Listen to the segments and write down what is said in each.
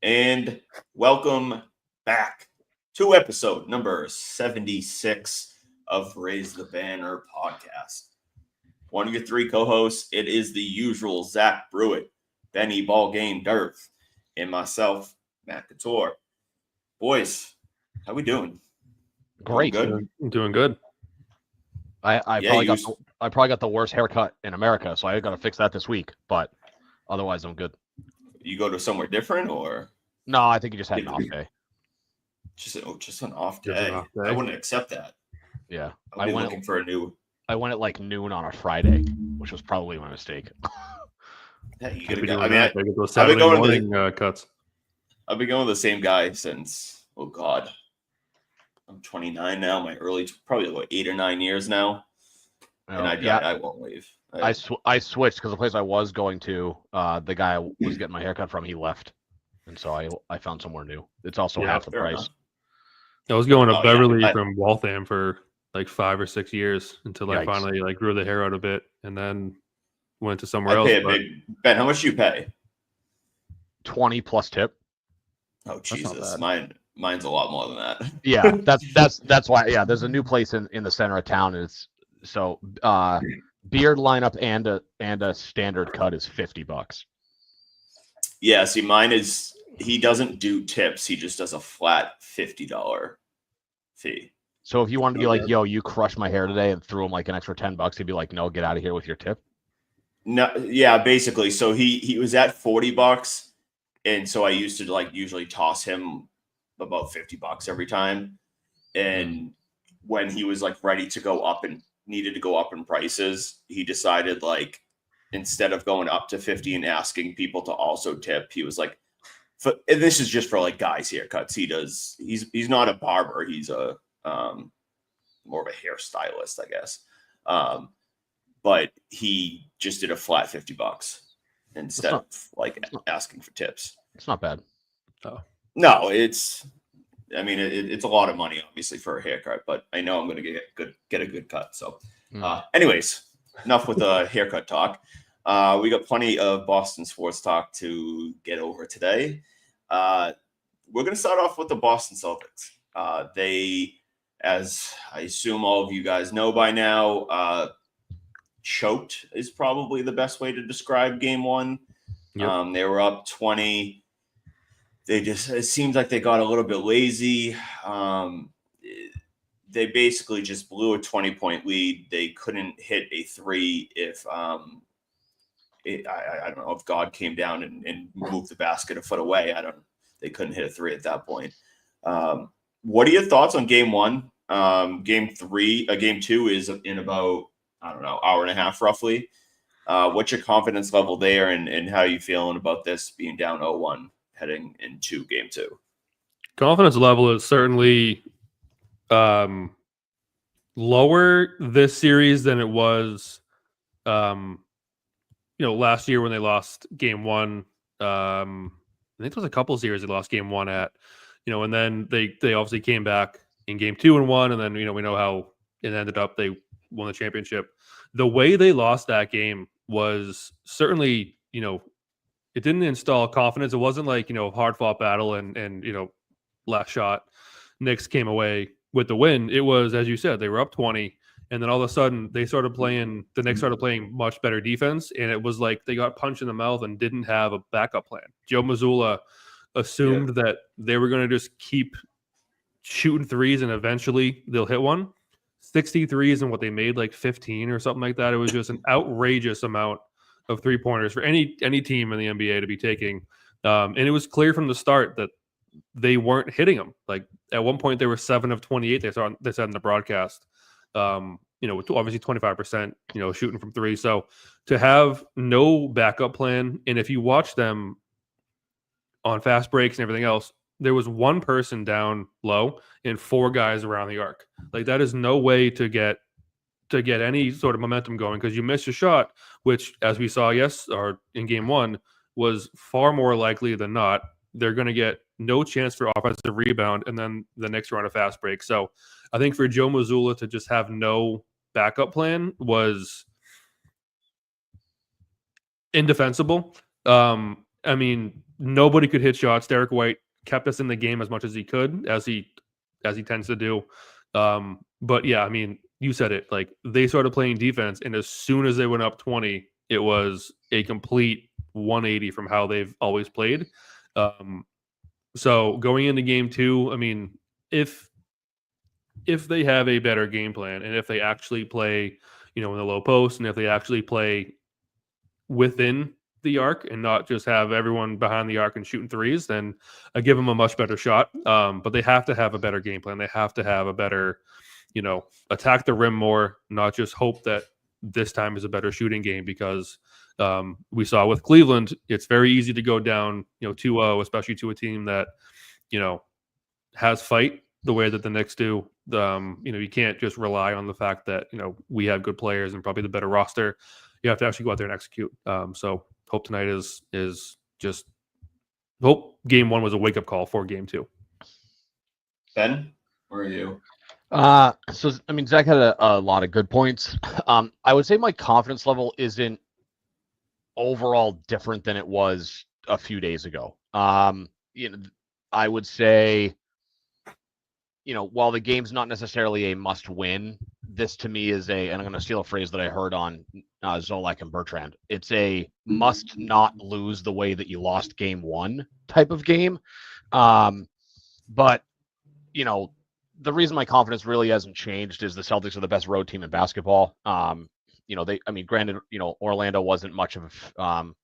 And welcome back to episode number 76 of Raise the Banner podcast. One of your three co-hosts, it is the usual Zach Brewitt, Benny Ballgame Dirth, and myself, Matt Couture. Boys, how we doing? Great. Doing good. I probably got the worst haircut in America, so I got to fix that this week. But otherwise, I'm good. You go to somewhere different, or no? I think you just had an off day. Just an off day. Just an off day. I wouldn't accept that. Yeah, I'll be looking for a new. I went at like noon on a Friday, which was probably my mistake. Yeah, you Could gotta be go. doing I mean, that. They get those Saturday morning cuts. I've been going with the same guy since, I'm 29 now. Probably like 8 or 9 years now. And I won't leave. I switched because the place I was going to, the guy I was getting my haircut from, he left. And so I found somewhere new. It's also half the price. Enough. I was going to Beverly from Waltham for like 5 or 6 years until I Yikes. finally grew the hair out a bit and then went to somewhere else. Ben, how much do you pay? 20 plus tip. Oh Jesus, mine's a lot more than that. Yeah, that's why. Yeah, there's a new place in the center of town. And it's so beard lineup and a standard cut is $50. Yeah, see, mine is he doesn't do tips. He just does a flat $50 fee. So if you wanted to be like, yo, you crushed my hair today and threw him like an extra $10, he'd be like, no, get out of here with your tip. No, yeah, basically. So he was at $40, and so I used to usually toss him about $50 every time. And when he was ready to go up and needed to go up in prices, he decided instead of going up to 50 and asking people to also tip, he was like, and this is just for guys haircuts. He's not a barber. He's a more of a hairstylist, I guess. But he just did a flat $50 instead of asking for tips. It's not bad. Oh. No, it's a lot of money, obviously, for a haircut, but I know I'm going to get a good cut. So, anyways, enough with the haircut talk. We got plenty of Boston sports talk to get over today. We're going to start off with the Boston Celtics. They, as I assume all of you guys know by now, choked is probably the best way to describe game one. Yep. They were up 20. It seems like they got a little bit lazy. They basically just blew a 20-point lead. They couldn't hit a three if I don't know if God came down and moved the basket a foot away. They couldn't hit a three at that point. What are your thoughts on game one? Game two is in about, I don't know, hour and a half roughly. What's your confidence level there, and how are you feeling about this being down 0-1 heading into game two? Confidence level is certainly lower this series than it was last year when they lost game one. I think there was a couple of series they lost game one at, and then they obviously came back in game two and won, and then we know how it ended up. They won the championship. The way they lost that game was certainly, it didn't install confidence. It wasn't hard fought battle and last shot Knicks came away with the win. It was, as you said, they were up 20, and then all of a sudden the Knicks started playing much better defense, and it was like they got punched in the mouth and didn't have a backup plan. Joe Mazzulla assumed that they were going to just keep shooting threes and eventually they'll hit one. 63s and what they made 15 or something like that. It was just an outrageous amount of 3-pointers for any team in the NBA to be taking. And it was clear from the start that they weren't hitting them. At one point they were 7 of 28. They said in the broadcast, with obviously 25%, shooting from three. So to have no backup plan, and if you watch them on fast breaks and everything else, there was one person down low and 4 guys around the arc. That is no way to get any sort of momentum going, because you miss your shot, which, as we saw in game one, was far more likely than not they're going to get no chance for offensive rebound, and then the Knicks are on a fast break. So I think for Joe Mazzulla to just have no backup plan was indefensible. nobody could hit shots. Derek White kept us in the game as much as he could, as he tends to do. But yeah, I mean, you said it. Like, they started playing defense, and as soon as they went up 20, it was a complete 180 from how they've always played. So going into game 2, I mean, if they have a better game plan, and if they actually play, in the low post, and if they actually play within the arc and not just have everyone behind the arc and shooting threes, then I give them a much better shot. But they have to have a better game plan. They have to have a better, attack the rim more, not just hope that this time is a better shooting game, because we saw with Cleveland, it's very easy to go down, 2-0, especially to a team that, has fight the way that the Knicks do. You can't just rely on the fact that, we have good players and probably the better roster. You have to actually go out there and execute. So hope tonight is just hope game 1 was a wake up call for game 2. Ben, where are you? So I mean, Zach had a lot of good points. I would say my confidence level isn't overall different than it was a few days ago. I would say, while the game's not necessarily a must win, this to me is and I'm going to steal a phrase that I heard on Zolak and Bertrand. It's a must not lose the way that you lost game 1 type of game. But, the reason my confidence really hasn't changed is the Celtics are the best road team in basketball. Granted, Orlando wasn't much of an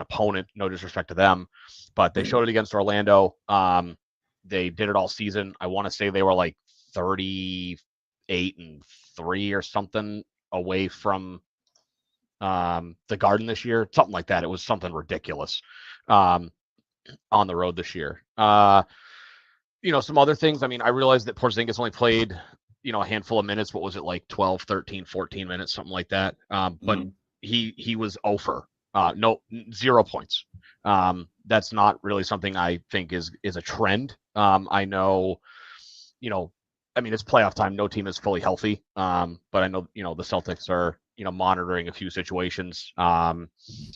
opponent, no disrespect to them, but they showed it against Orlando. They did it all season. I want to say they were like 38-3 or something away from the Garden this year, something like that. It was something ridiculous on the road this year. Some other things. I mean, I realized that Porzingis only played, a handful of minutes. What was it, like 12, 13, 14 minutes, something like that. But he was 0 for 0 points. That's not really something I think is a trend. I know, it's playoff time. No team is fully healthy. But I know, the Celtics are, monitoring a few situations.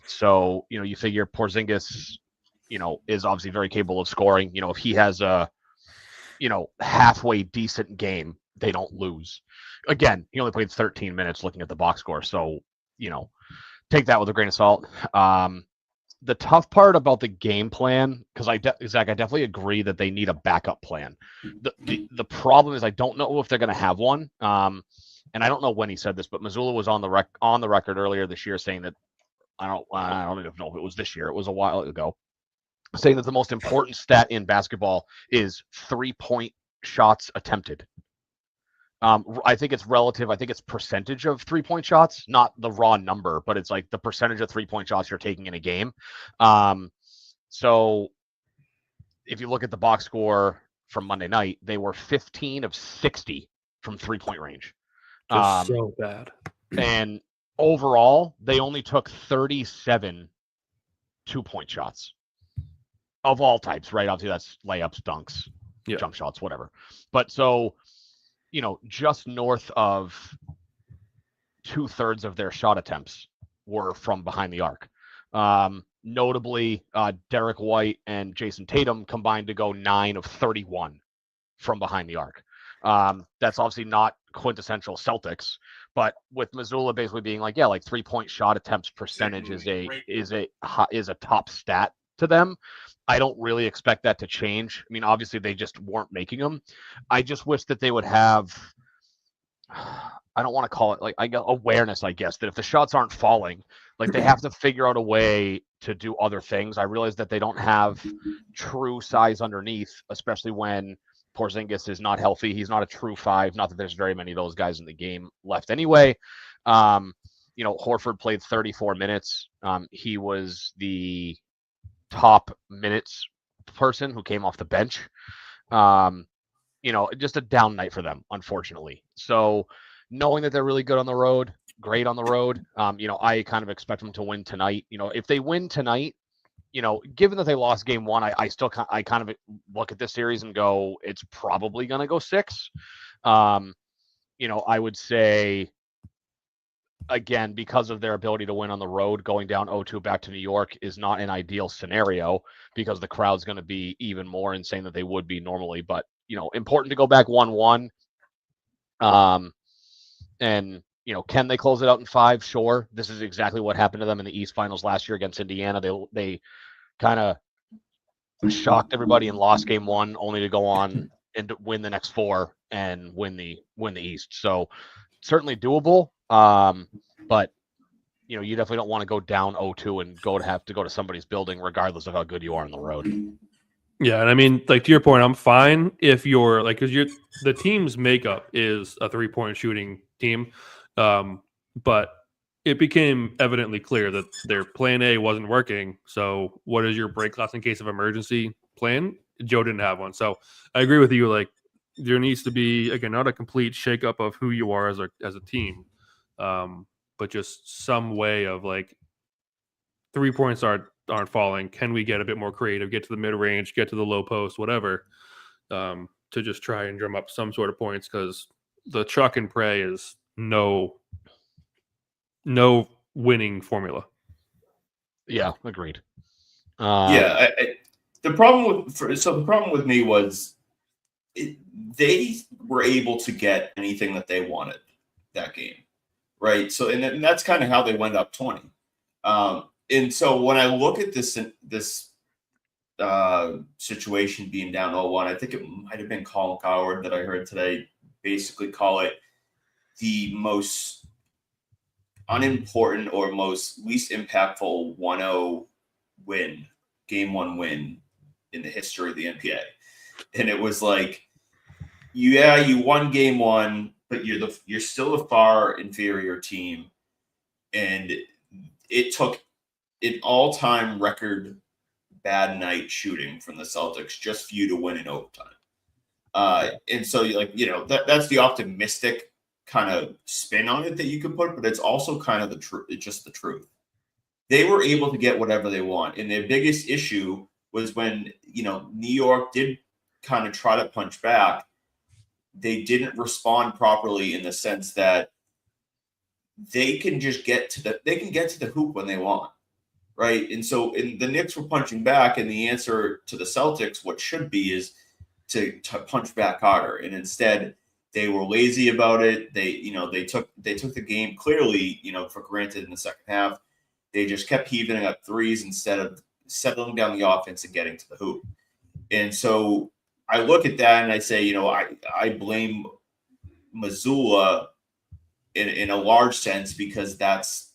So, you figure Porzingis, is obviously very capable of scoring. If he has a, halfway decent game, they don't lose. Again, he only played 13 minutes looking at the box score. So, take that with a grain of salt. The tough part about the game plan, because Zach, I definitely agree that they need a backup plan. The problem is I don't know if they're going to have one. And I don't know when he said this, but Mazzulla was on the record earlier this year saying that I don't even know if it was this year. It was a while ago, saying that the most important stat in basketball is 3-point shots attempted. I think it's relative. I think it's percentage of 3-point shots, not the raw number, but it's like the percentage of 3-point shots you're taking in a game. So if you look at the box score from Monday night, they were 15 of 60 from 3-point range. Just so bad. And overall, they only took 37 2-point shots of all types, right? Obviously, that's layups, dunks, jump shots, whatever. But so, just north of 2/3 of their shot attempts were from behind the arc. Notably, Derek White and Jason Tatum combined to go 9 of 31 from behind the arc. That's obviously not quintessential Celtics, but with Mazzulla basically being like, 3-point shot attempts percentage is a top stat to them. I don't really expect that to change. I mean, obviously they just weren't making them. I just wish that they would have, I don't want to call it awareness, I guess, that if the shots aren't falling, they have to figure out a way to do other things. I realize that they don't have true size underneath, especially when Porzingis is not healthy. He's not a true 5. Not that there's very many of those guys in the game left anyway. Horford played 34 minutes. He was the top minutes person who came off the bench. Just a down night for them, unfortunately. So knowing that they're really good on the road, great on the road, I kind of expect them to win tonight. If they win tonight, given that they lost game 1, I kind of look at this series and go, it's probably going to go 6. I would say again, because of their ability to win on the road, going down 0-2 back to New York is not an ideal scenario because the crowd's going to be even more insane than they would be normally. But, important to go back 1-1. And, can they close it out in 5? Sure. This is exactly what happened to them in the East Finals last year against Indiana. They kind of shocked everybody and lost game 1 only to go on and win the next 4 and win the East. So certainly doable. But you definitely don't want to go down 0-2 and have to go to somebody's building regardless of how good you are on the road. Yeah, and I mean, like, to your point, I'm fine if you're like, because the team's makeup is a 3-point shooting team, but it became evidently clear that their plan A wasn't working. So, what is your break glass in case of emergency plan? Joe didn't have one, so I agree with you. Like, there needs to be, again, not a complete shakeup of who you are as a team, but just some way of, like, 3 points aren't falling. Can we get a bit more creative, get to the mid range, get to the low post, whatever, to just try and drum up some sort of points? Because the chuck and pray is no winning formula. Yeah, agreed. The problem with me was they were able to get anything that they wanted that game, right? So and that's kind of how they went up 20. And so when I look at this situation being down 0-1, I think it might have been Colin Coward that I heard today basically call it the most unimportant or most least impactful 1-0 win, game 1 win in the history of the NBA. And it was like, you won game 1, but you're still a far inferior team. And it took an all-time record bad night shooting from the Celtics just for you to win in overtime. And so that's the optimistic kind of spin on it that you could put, but it's also kind of just the truth. They were able to get whatever they want. And their biggest issue was when, New York did kind of try to punch back. They didn't respond properly in the sense that they can just get to the hoop when they want. Right. And so the Knicks were punching back, and the answer to the Celtics, what should be, is to punch back harder. And instead, they were lazy about it. They took the game clearly, for granted in the second half. They just kept heaving up threes instead of settling down the offense and getting to the hoop. And so I look at that and I say, I blame Missoula in a large sense, because that's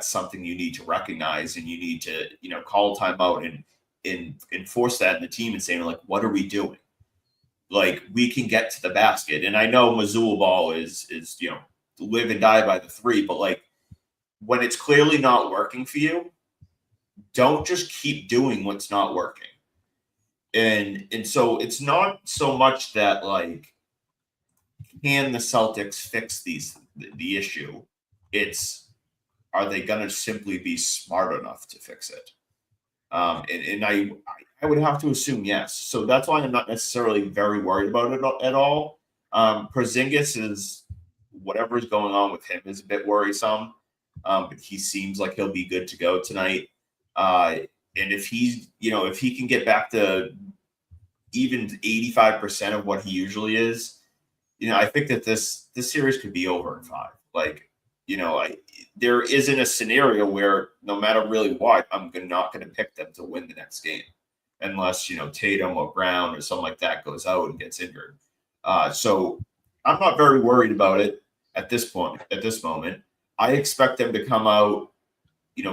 something you need to recognize, and you need to, call timeout and enforce that in the team and saying, like, what are we doing? Like, we can get to the basket. And I know Missoula ball is live and die by the 3, but like, when it's clearly not working for you, don't just keep doing what's not working. And so it's not so much that, like, can the Celtics fix the issue? It's, are they going to simply be smart enough to fix it? And I would have to assume yes. So that's why I'm not necessarily very worried about it at all. Porzingis is, whatever is going on with him is a bit worrisome. But he seems like he'll be good to go tonight. And if he can get back to even 85% of what he usually is, I think that this series could be over in 5. Like, there isn't a scenario where, no matter really what, I'm not going to pick them to win the next game, unless Tatum or Brown or something like that goes out and gets injured. So I'm not very worried about it at this moment. I expect them to come out,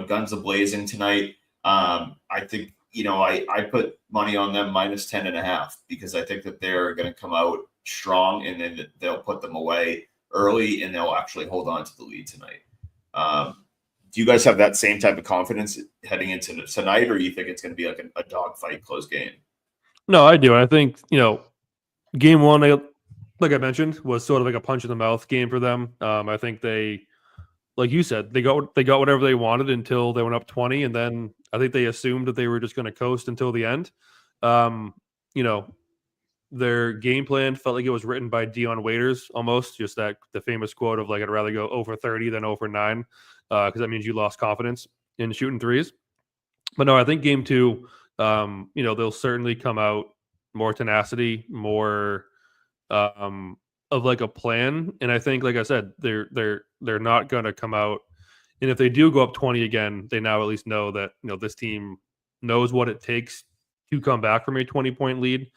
guns a-blazing tonight. I think, I put money on them minus 10.5, because I think that they're going to come out strong, and then they'll put them away early, and they'll actually hold on to the lead tonight. Do you guys have that same type of confidence heading into tonight, or do you think it's going to be like a dogfight close game? No, I do. I think, game 1, like I mentioned, was sort of like a punch in the mouth game for them. I think they, like you said, they got whatever they wanted until they went up 20, and then I think they assumed that they were just going to coast until the end. their game plan felt like it was written by Dion Waiters almost, just that the famous quote of like, I'd rather go over 30 than over 9 because that means you lost confidence in shooting threes. But no, I think game 2, they'll certainly come out more tenacity, more of like a plan. And I think, like I said, they're not going to come out. And if they do go up 20 again, they now at least know that this team knows what it takes to come back from a 20-point lead.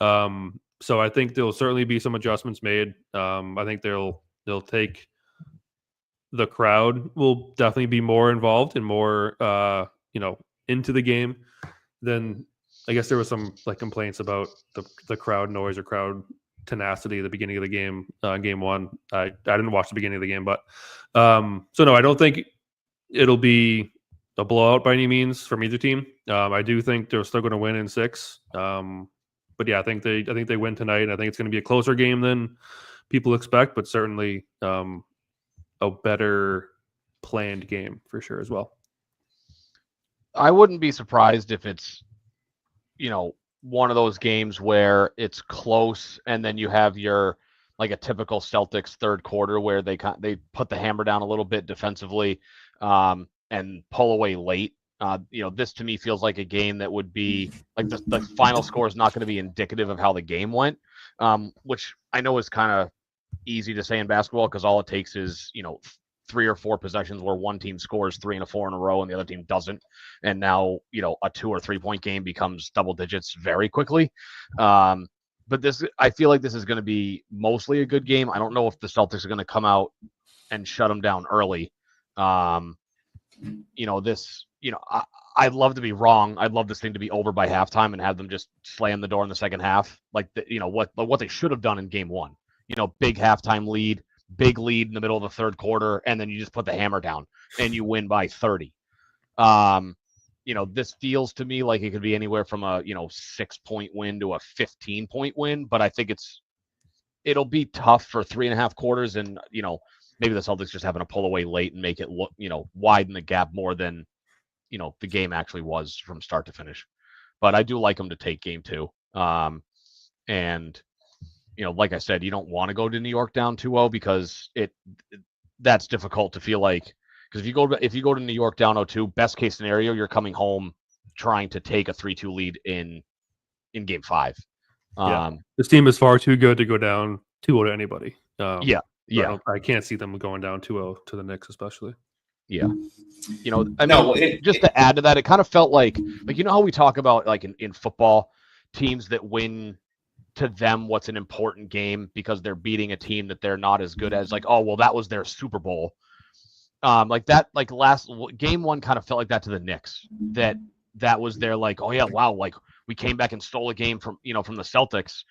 So I think there'll certainly be some adjustments made. I think they'll take the crowd will definitely be more involved and more into the game. Then I guess there was some like complaints about the crowd noise or crowd tenacity at the beginning of the game, game 1. I didn't watch the beginning of the game, but so no, I don't think it'll be a blowout by any means from either team. I do think they're still going to win in 6. But yeah, I think they win tonight. I think it's going to be a closer game than people expect, but certainly a better planned game for sure as well. I wouldn't be surprised if it's, one of those games where it's close and then you have your like a typical Celtics third quarter where they put the hammer down a little bit defensively and pull away late. This to me feels like a game that would be like the final score is not going to be indicative of how the game went, which I know is kind of easy to say in basketball because all it takes is 3 or 4 possessions where one team scores 3 and a 4 in a row and the other team doesn't, and now a 2 or 3 point game becomes double digits very quickly. But I feel like this is going to be mostly a good game. I don't know if the Celtics are going to come out and shut them down early. I'd love to be wrong. I'd love this thing to be over by halftime and have them just slam the door in the second half, like what they should have done in game 1. Big halftime lead, big lead in the middle of the third quarter, and then you just put the hammer down and you win by 30. This feels to me like it could be anywhere from a 6-point win to a 15-point win, but I think it'll be tough for 3.5 quarters, and maybe the Celtics just having to pull away late and make it look widen the gap more than the game actually was from start to finish. But I do like them to take game 2. And like I said, you don't want to go to New York down 2-0 because that's difficult to feel like, because if you go to New York down 0-2, best case scenario, you're coming home trying to take a 3-2 lead in game 5. This team is far too good to go down 2-0 to anybody. Yeah. I can't see them going down 2-0 to the Knicks, especially. Yeah. Just to add to that, it kind of felt like how we talk about like in football, teams that win to them what's an important game because they're beating a team that they're not as good as, like, oh, well, that was their Super Bowl. Last game 1 kind of felt like that to the Knicks, that was their like, oh yeah, wow, like we came back and stole a game from the Celtics,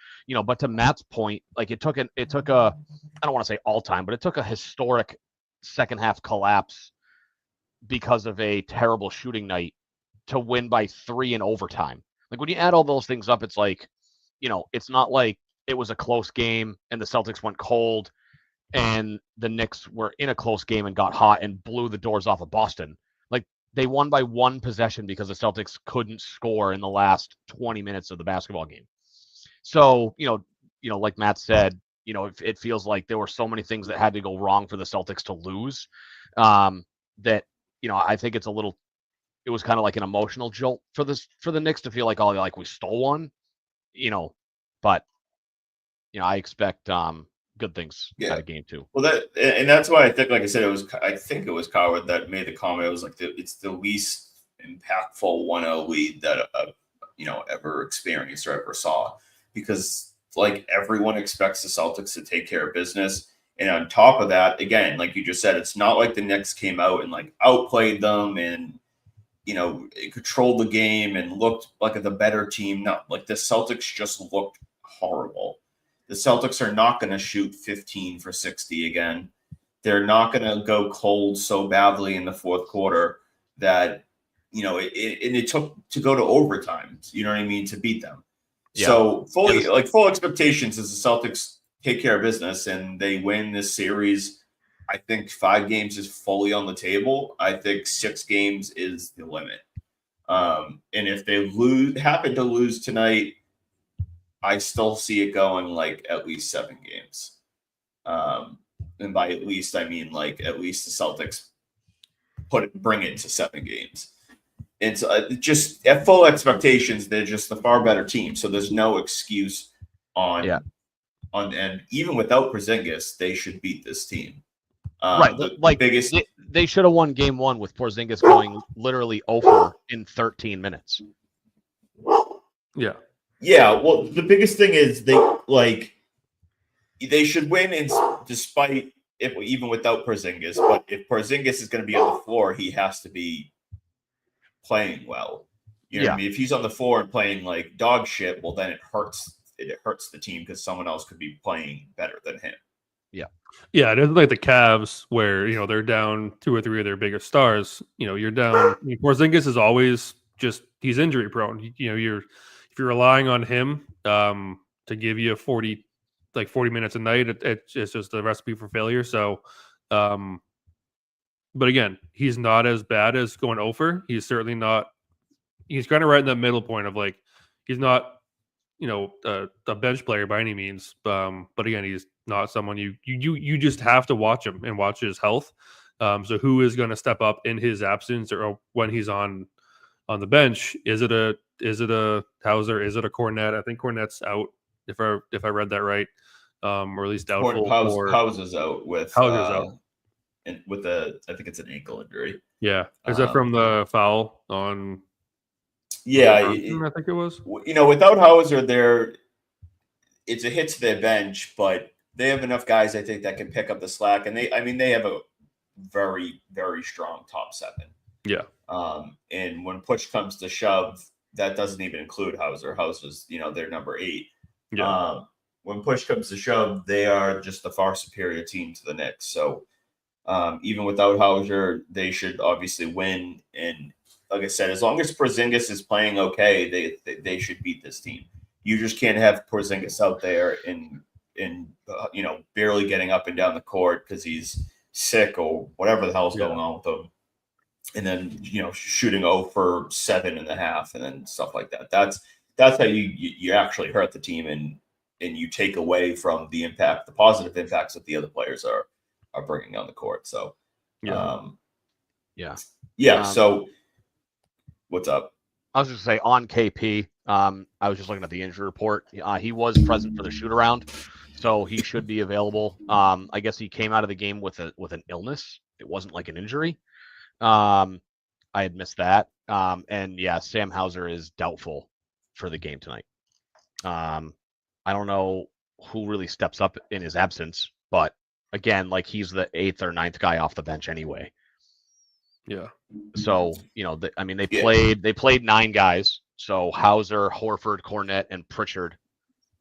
but to Matt's point, like it took a, I don't want to say all time, but it took a historic second half collapse because of a terrible shooting night to win by 3 in overtime. Like when you add all those things up, it's like, it's not like it was a close game and the Celtics went cold and the Knicks were in a close game and got hot and blew the doors off of Boston. Like they won by 1 possession because the Celtics couldn't score in the last 20 minutes of the basketball game. So, like Matt said, it feels like there were so many things that had to go wrong for the Celtics to lose, that, I think it was kind of like an emotional jolt for the Knicks to feel like, oh, like we stole one. But I expect good things out of game 2. Well, that's why I think, like I said, I think it was Kyle that made the comment. It was like it's the least impactful 1-0 lead that ever experienced or ever saw, because like everyone expects the Celtics to take care of business, and on top of that, again, like you just said, it's not like the Knicks came out and like outplayed them and it controlled the game and looked like the better team. No, like the Celtics just looked horrible. The Celtics are not going to shoot 15 for 60 again. They're not going to go cold so badly in the fourth quarter that, it took to go to overtime, to beat them. Yeah. So full expectations is the Celtics take care of business and they win this series. I think 5 games is fully on the table. I think 6 games is the limit. And if they happen to lose tonight, I still see it going like at least 7 games. And by at least, I mean like at least the Celtics bring it to 7 games. And so just at full expectations, they're just the far better team. So there's no excuse on and even without Porzingis, they should beat this team. Right. The biggest they should have won game 1 with Porzingis going literally over in 13 minutes. Yeah. Yeah, well, the biggest thing is they should win despite even without Porzingis. But if Porzingis is going to be on the floor, he has to be playing well. You know what I mean? If he's on the floor and playing like dog shit, well, then it hurts. It hurts the team because someone else could be playing better than him. Yeah, it isn't like the Cavs where they're down 2 or 3 of their biggest stars. You're down. Porzingis is always he's injury prone. If you're relying on him to give you 40 minutes a night, it's just a recipe for failure. So, but again, he's not as bad as going over. He's certainly not. He's kind of right in that middle point of like he's not a bench player by any means. But again, he's not someone you just have to watch him and watch his health. So who is going to step up in his absence or when he's on the bench? Is it a Hauser? Is it a Cornet? I think Cornet's out if I read that right, or at least doubtful. Hauser's out with Hauser's out. And I think it's an ankle injury. Yeah, is that from the foul on? Yeah, I think it was. Without Hauser, it's a hit to their bench, but they have enough guys, I think, that can pick up the slack, and they have a very, very strong top 7. Yeah. And when push comes to shove, that doesn't even include Hauser. Hauser's, their number 8. Yeah. When push comes to shove, they are just the far superior team to the Knicks. So even without Hauser, they should obviously win. And like I said, as long as Porzingis is playing okay, they should beat this team. You just can't have Porzingis out there and barely getting up and down the court because he's sick or whatever the hell's going on with him. And then, shooting 0 for 7.5 and then stuff like that. That's how you actually hurt the team and you take away from the positive impacts that the other players are bringing on the court. So, so what's up? I was just going to say on KP, I was just looking at the injury report. He was present for the shoot around, so he should be available. I guess he came out of the game with an illness. It wasn't like an injury. I had missed that. And yeah, Sam Hauser is doubtful for the game tonight. I don't know who really steps up in his absence, but again, like he's the 8th or 9th guy off the bench anyway. Yeah. So, they played 9 guys. So Hauser, Horford, Cornet, and Pritchard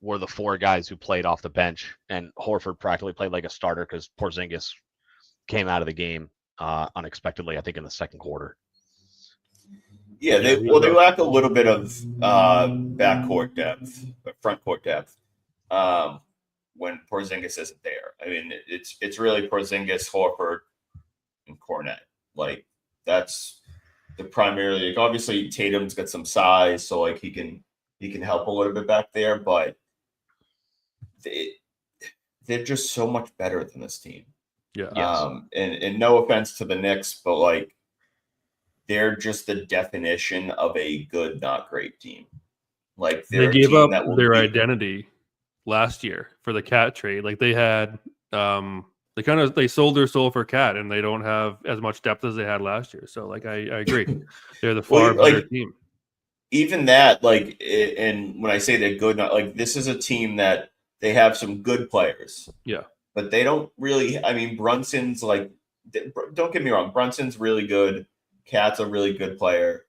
were the 4 guys who played off the bench. And Horford practically played like a starter because Porzingis came out of the game unexpectedly, I think, in the second quarter. Yeah, they lack a little bit of backcourt depth, front court depth when Porzingis isn't there. I mean, it's really Porzingis, Horford, and Cornet. Like that's the primarily. Like, obviously, Tatum's got some size, so like he can help a little bit back there, but they're just so much better than this team. Yeah. Yes. And no offense to the Knicks, but like they're just the definition of a good, not great team. Like they gave up their identity last year for the Cat trade. Like they had, they sold their soul for Cat, and they don't have as much depth as they had last year. So like I agree, they're the far better team. Even that, like, and when I say they're good, not like this is a team that they have some good players. Yeah. But they don't really. I mean, Brunson's like. Don't get me wrong. Brunson's really good. Cat's a really good player,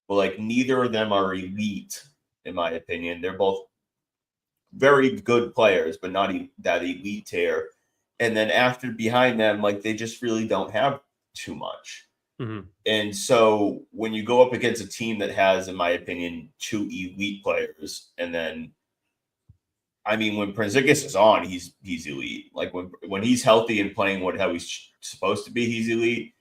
but like neither of them are elite, in my opinion. They're both very good players, but not that elite tier. And then after behind them, like they just really don't have too much. Mm-hmm. And so when you go up against a team that has, in my opinion, 2 elite players, and then. I mean, when Porzingis is on, he's elite. Like when he's healthy and playing how he's supposed to be, he's elite.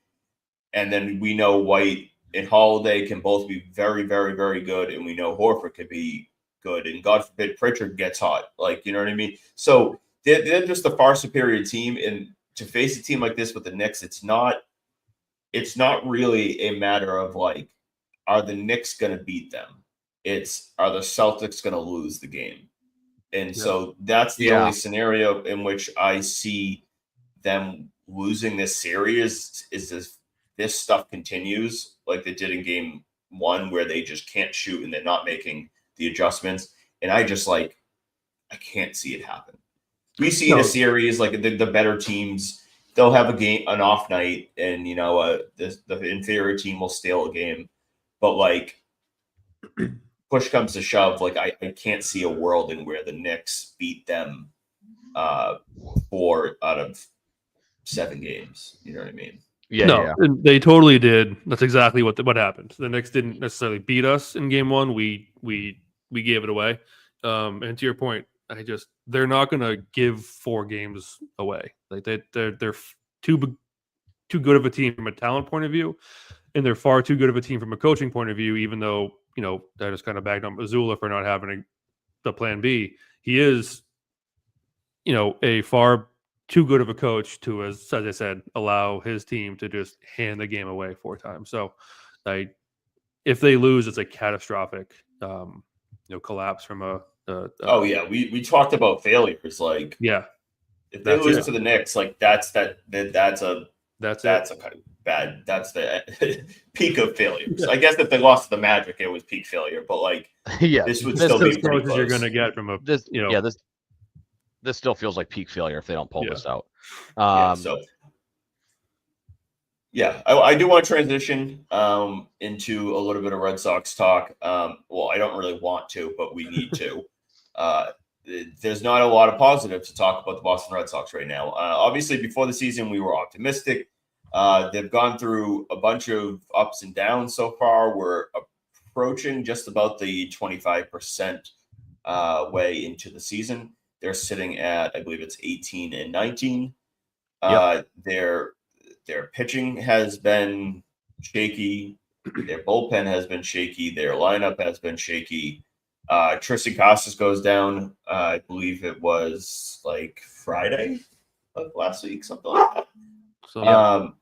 And then we know White and Holiday can both be very, very, very good, and we know Horford could be good, and God forbid Pritchard gets hot. Like, you know what I mean? So they're just a far superior team, and to face a team like this with the Knicks, it's not really a matter of like, are the Knicks going to beat them? It's, are the Celtics going to lose the game? And so that's the only scenario in which I see them losing this series is this stuff continues like they did in game one, where they just can't shoot and they're not making the adjustments. And I can't see it happen. We see in a series like the better teams, they'll have an off night, and the inferior team will steal a game. But like, push comes to shove, like I can't see a world in where the Knicks beat them 4 out of 7 games. You know what I mean? Yeah. They totally did. That's exactly what happened. The Knicks didn't necessarily beat us in game one. We gave it away. And to your point, they're not going to give 4 games away. Like they're too good of a team from a talent point of view, and they're far too good of a team from a coaching point of view. Even though I just kind of bagged on Mazzulla for not having the plan B. He is, a far too good of a coach to, as I said, allow his team to just hand the game away 4 times. So, if they lose, it's a catastrophic, collapse from a. We talked about failures. Like, if they lose to the Knicks, like that's a kind of bad. That's the peak of failures. I guess if they lost to the Magic, it was peak failure. But like, this would still be pretty close. You're going to get from this still feels like peak failure if they don't pull this out. I do want to transition into a little bit of Red Sox talk. Well, I don't really want to, but we need to. There's not a lot of positives to talk about the Boston Red Sox right now. Obviously, before the season, we were optimistic. They've gone through a bunch of ups and downs so far. We're approaching just about the 25% way into the season. They're sitting at, I believe it's 18-19. Their pitching has been shaky. Their bullpen has been shaky. Their lineup has been shaky. Tristan Casas goes down. I believe it was like Friday of last week, something like that.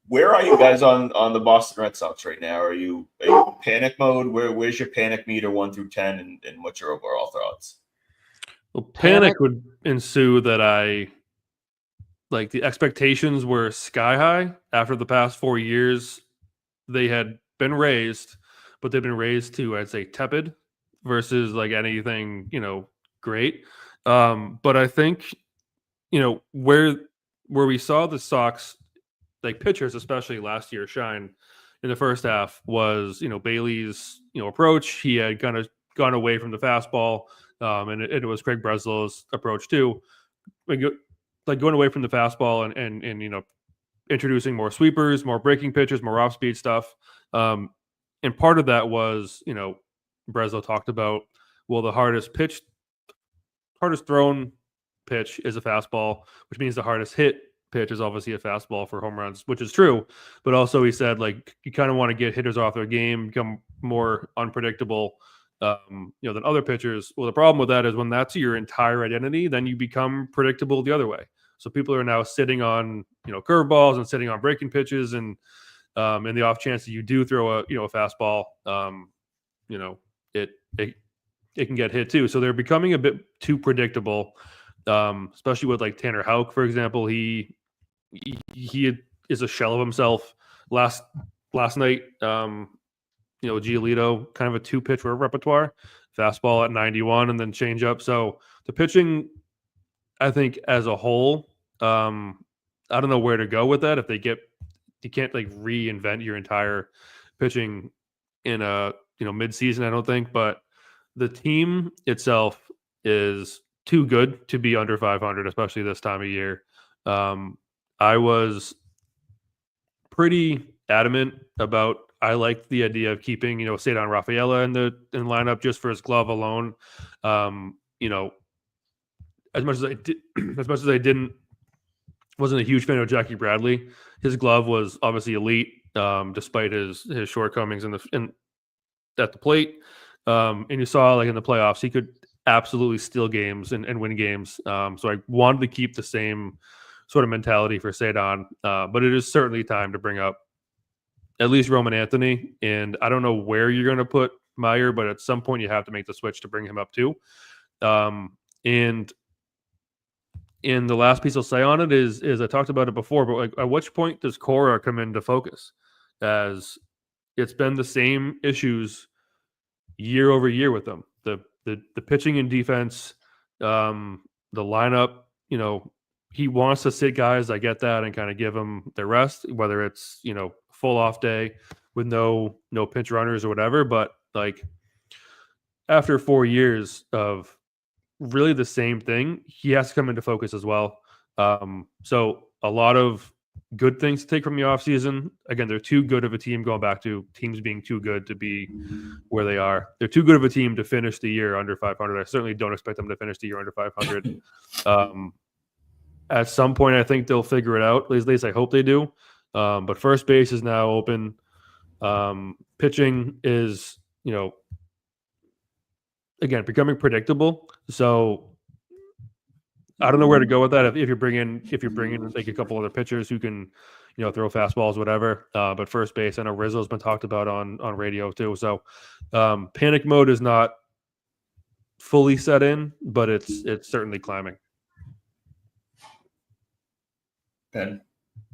Where are you guys on the Boston Red Sox right now? Are you in panic mode? Where's your panic meter 1 through 10, and what's your overall thoughts? Well, panic would ensue that the expectations were sky high after the past 4 years. They had been raised, but they've been raised to, I'd say, tepid versus like anything, great. But I think, where we saw the Sox, like pitchers, especially last year, shine in the first half was, Bailey's, approach. He had kind of gone away from the fastball. And it was Craig Breslow's approach too, like going away from the fastball and introducing more sweepers, more breaking pitches, more off speed stuff. And part of that was, Breslow talked about, well, the hardest thrown pitch is a fastball, which means the hardest hit pitch is obviously a fastball for home runs, which is true. But also he said, like, you kind of want to get hitters off their game, become more unpredictable than other pitchers. Well, the problem with that is when that's your entire identity, then you become predictable the other way. So people are now sitting on, curveballs and sitting on breaking pitches, and in the off chance that you do throw a fastball, it can get hit too. So they're becoming a bit too predictable, especially with like Tanner Houck, for example. He is a shell of himself. Last night, Giolito, kind of a 2-pitch repertoire, fastball at 91 and then change up. So the pitching, I think as a whole, I don't know where to go with that. If you can't like reinvent your entire pitching in a mid-season, I don't think, but the team itself is too good to be under 500, especially this time of year. I was pretty adamant about, I liked the idea of keeping, Cedar Rafaela in the lineup just for his glove alone. As much as I wasn't a huge fan of Jackie Bradley. His glove was obviously elite, despite his shortcomings at the plate. And you saw like in the playoffs, he could absolutely steal games and win games. So I wanted to keep the same sort of mentality for Sadon, but it is certainly time to bring up at least Roman Anthony. And I don't know where you're going to put Meyer, but at some point you have to make the switch to bring him up too. And the last piece I'll say on it is I talked about it before, but like at which point does Cora come into focus? As it's been the same issues year over year with them. The pitching and defense, the lineup, he wants to sit guys. I get that, and kind of give them their rest, whether it's full off day with no pinch runners or whatever. But like after 4 years of really the same thing, he has to come into focus as well. So a lot of good things to take from the offseason. Again, they're too good of a team, going back to teams being too good to be where they are. They're too good of a team to finish the year under 500. I certainly don't expect them to finish the year under 500. At some point, I think they'll figure it out. At least I hope they do. But first base is now open. Pitching is, again, becoming predictable. So I don't know where to go with that. If you're bringing like a couple other pitchers who can, throw fastballs, whatever. But first base, I know Rizzo's been talked about on radio too. So panic mode is not fully set in, but it's certainly climbing. Ben?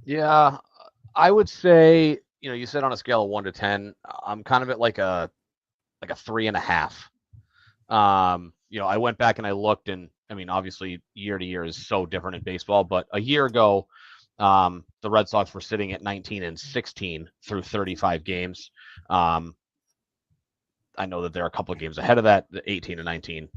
Yeah, I would say, you said on a scale of 1 to 10, I'm kind of at like a 3.5. I went back and I looked, and I mean, obviously year to year is so different in baseball, but a year ago, the Red Sox were sitting at 19-16 through 35 games. I know that there are a couple of games ahead of that, 18-19.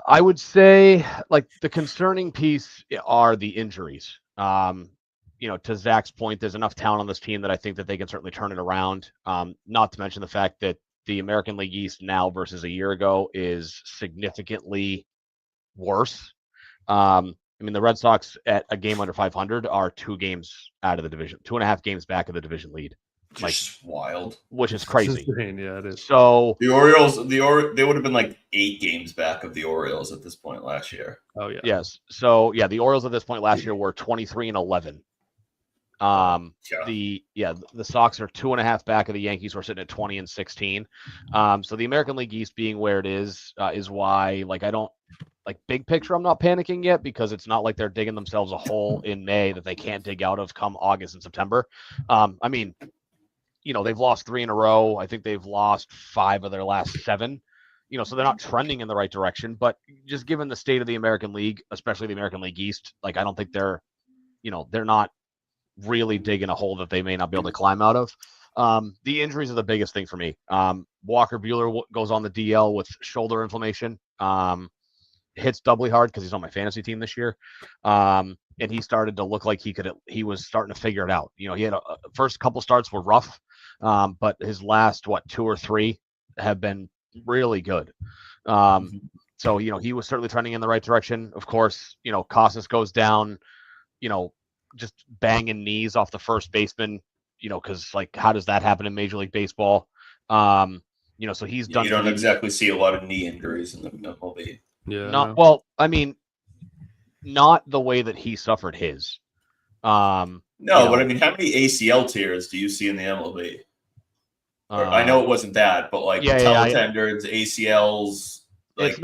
I would say like the concerning piece are the injuries. To Zach's point, there's enough talent on this team that I think that they can certainly turn it around. Not to mention the fact that the American League East now versus a year ago is significantly worse. The Red Sox at a game under 500 are 2 games out of the division, 2.5 games back of the division lead. Just wild. Which is crazy. Yeah, it is. So the Orioles, they would have been like 8 games back of the Orioles at this point last year. Oh yeah. Yes. So yeah, the Orioles at this point last year were 23-11. The Sox are 2.5 back of the Yankees. We're sitting at 20-16. So the American League East being where it is why, like, I don't like big picture. I'm not panicking yet, because it's not like they're digging themselves a hole in May that they can't dig out of come August and September. They've lost 3 in a row. I think they've lost 5 of their last 7. So they're not trending in the right direction. But just given the state of the American League, especially the American League East, like I don't think they're not really digging a hole that they may not be able to climb out of. The injuries are the biggest thing for me. Walker Buehler goes on the DL with shoulder inflammation. Hits doubly hard because he's on my fantasy team this year. And he started to look like he was starting to figure it out. He had first couple starts were rough, but his last 2 or 3 have been really good. So he was certainly trending in the right direction. Of course, Casas goes down, just banging knees off the first baseman, because like how does that happen in Major League Baseball? So he's done. You don't exactly see a lot of knee injuries in the MLB. Yeah. Not the way that he suffered his. But I mean, how many ACL tears do you see in the MLB? I know it wasn't that, but like tendons, ACLs. Like,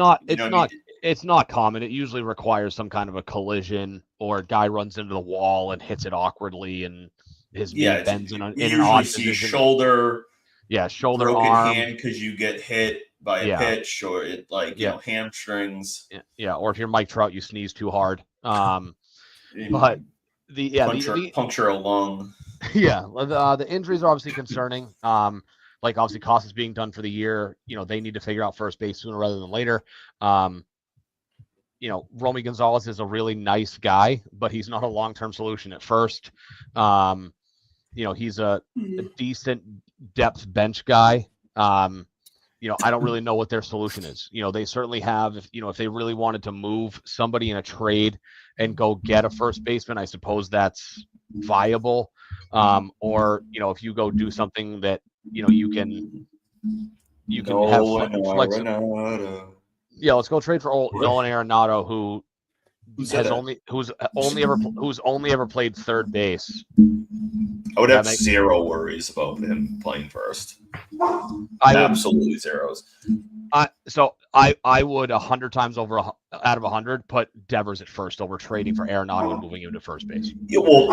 it's not common. It usually requires some kind of a collision, or a guy runs into the wall and hits it awkwardly, and his knee bends in an odd position. Shoulder, broken arm, hand because you get hit by a pitch, or it hamstrings. Or if you're Mike Trout, you sneeze too hard. But puncture a lung. The injuries are obviously concerning. Obviously Casas being done for the year, they need to figure out first base sooner rather than later. Romy Gonzalez is a really nice guy, but he's not a long-term solution at first. He's a decent depth bench guy. I don't really know what their solution is. They certainly have, if they really wanted to move somebody in a trade and go get a first baseman, I suppose that's viable. Or, if you go do something that, you can You can have flex. Arenado. Yeah, let's go trade for Nolan Arenado, who Who's only ever played third base. I would have zero worries about him playing first. Absolutely zeros. So I would 100 times out of 100 put Devers at first over trading for Arenado and moving him to first base. Yeah, well,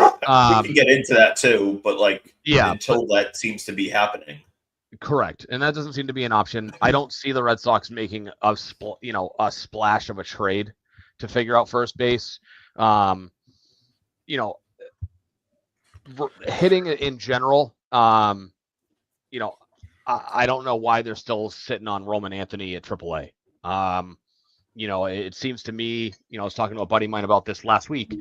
we can get into that too, but until that seems to be happening. Correct, and that doesn't seem to be an option. I don't see the Red Sox making a splash of a trade to figure out first base. Hitting in general. I don't know why they're still sitting on Roman Anthony at AAA. It seems to me, I was talking to a buddy of mine about this last week.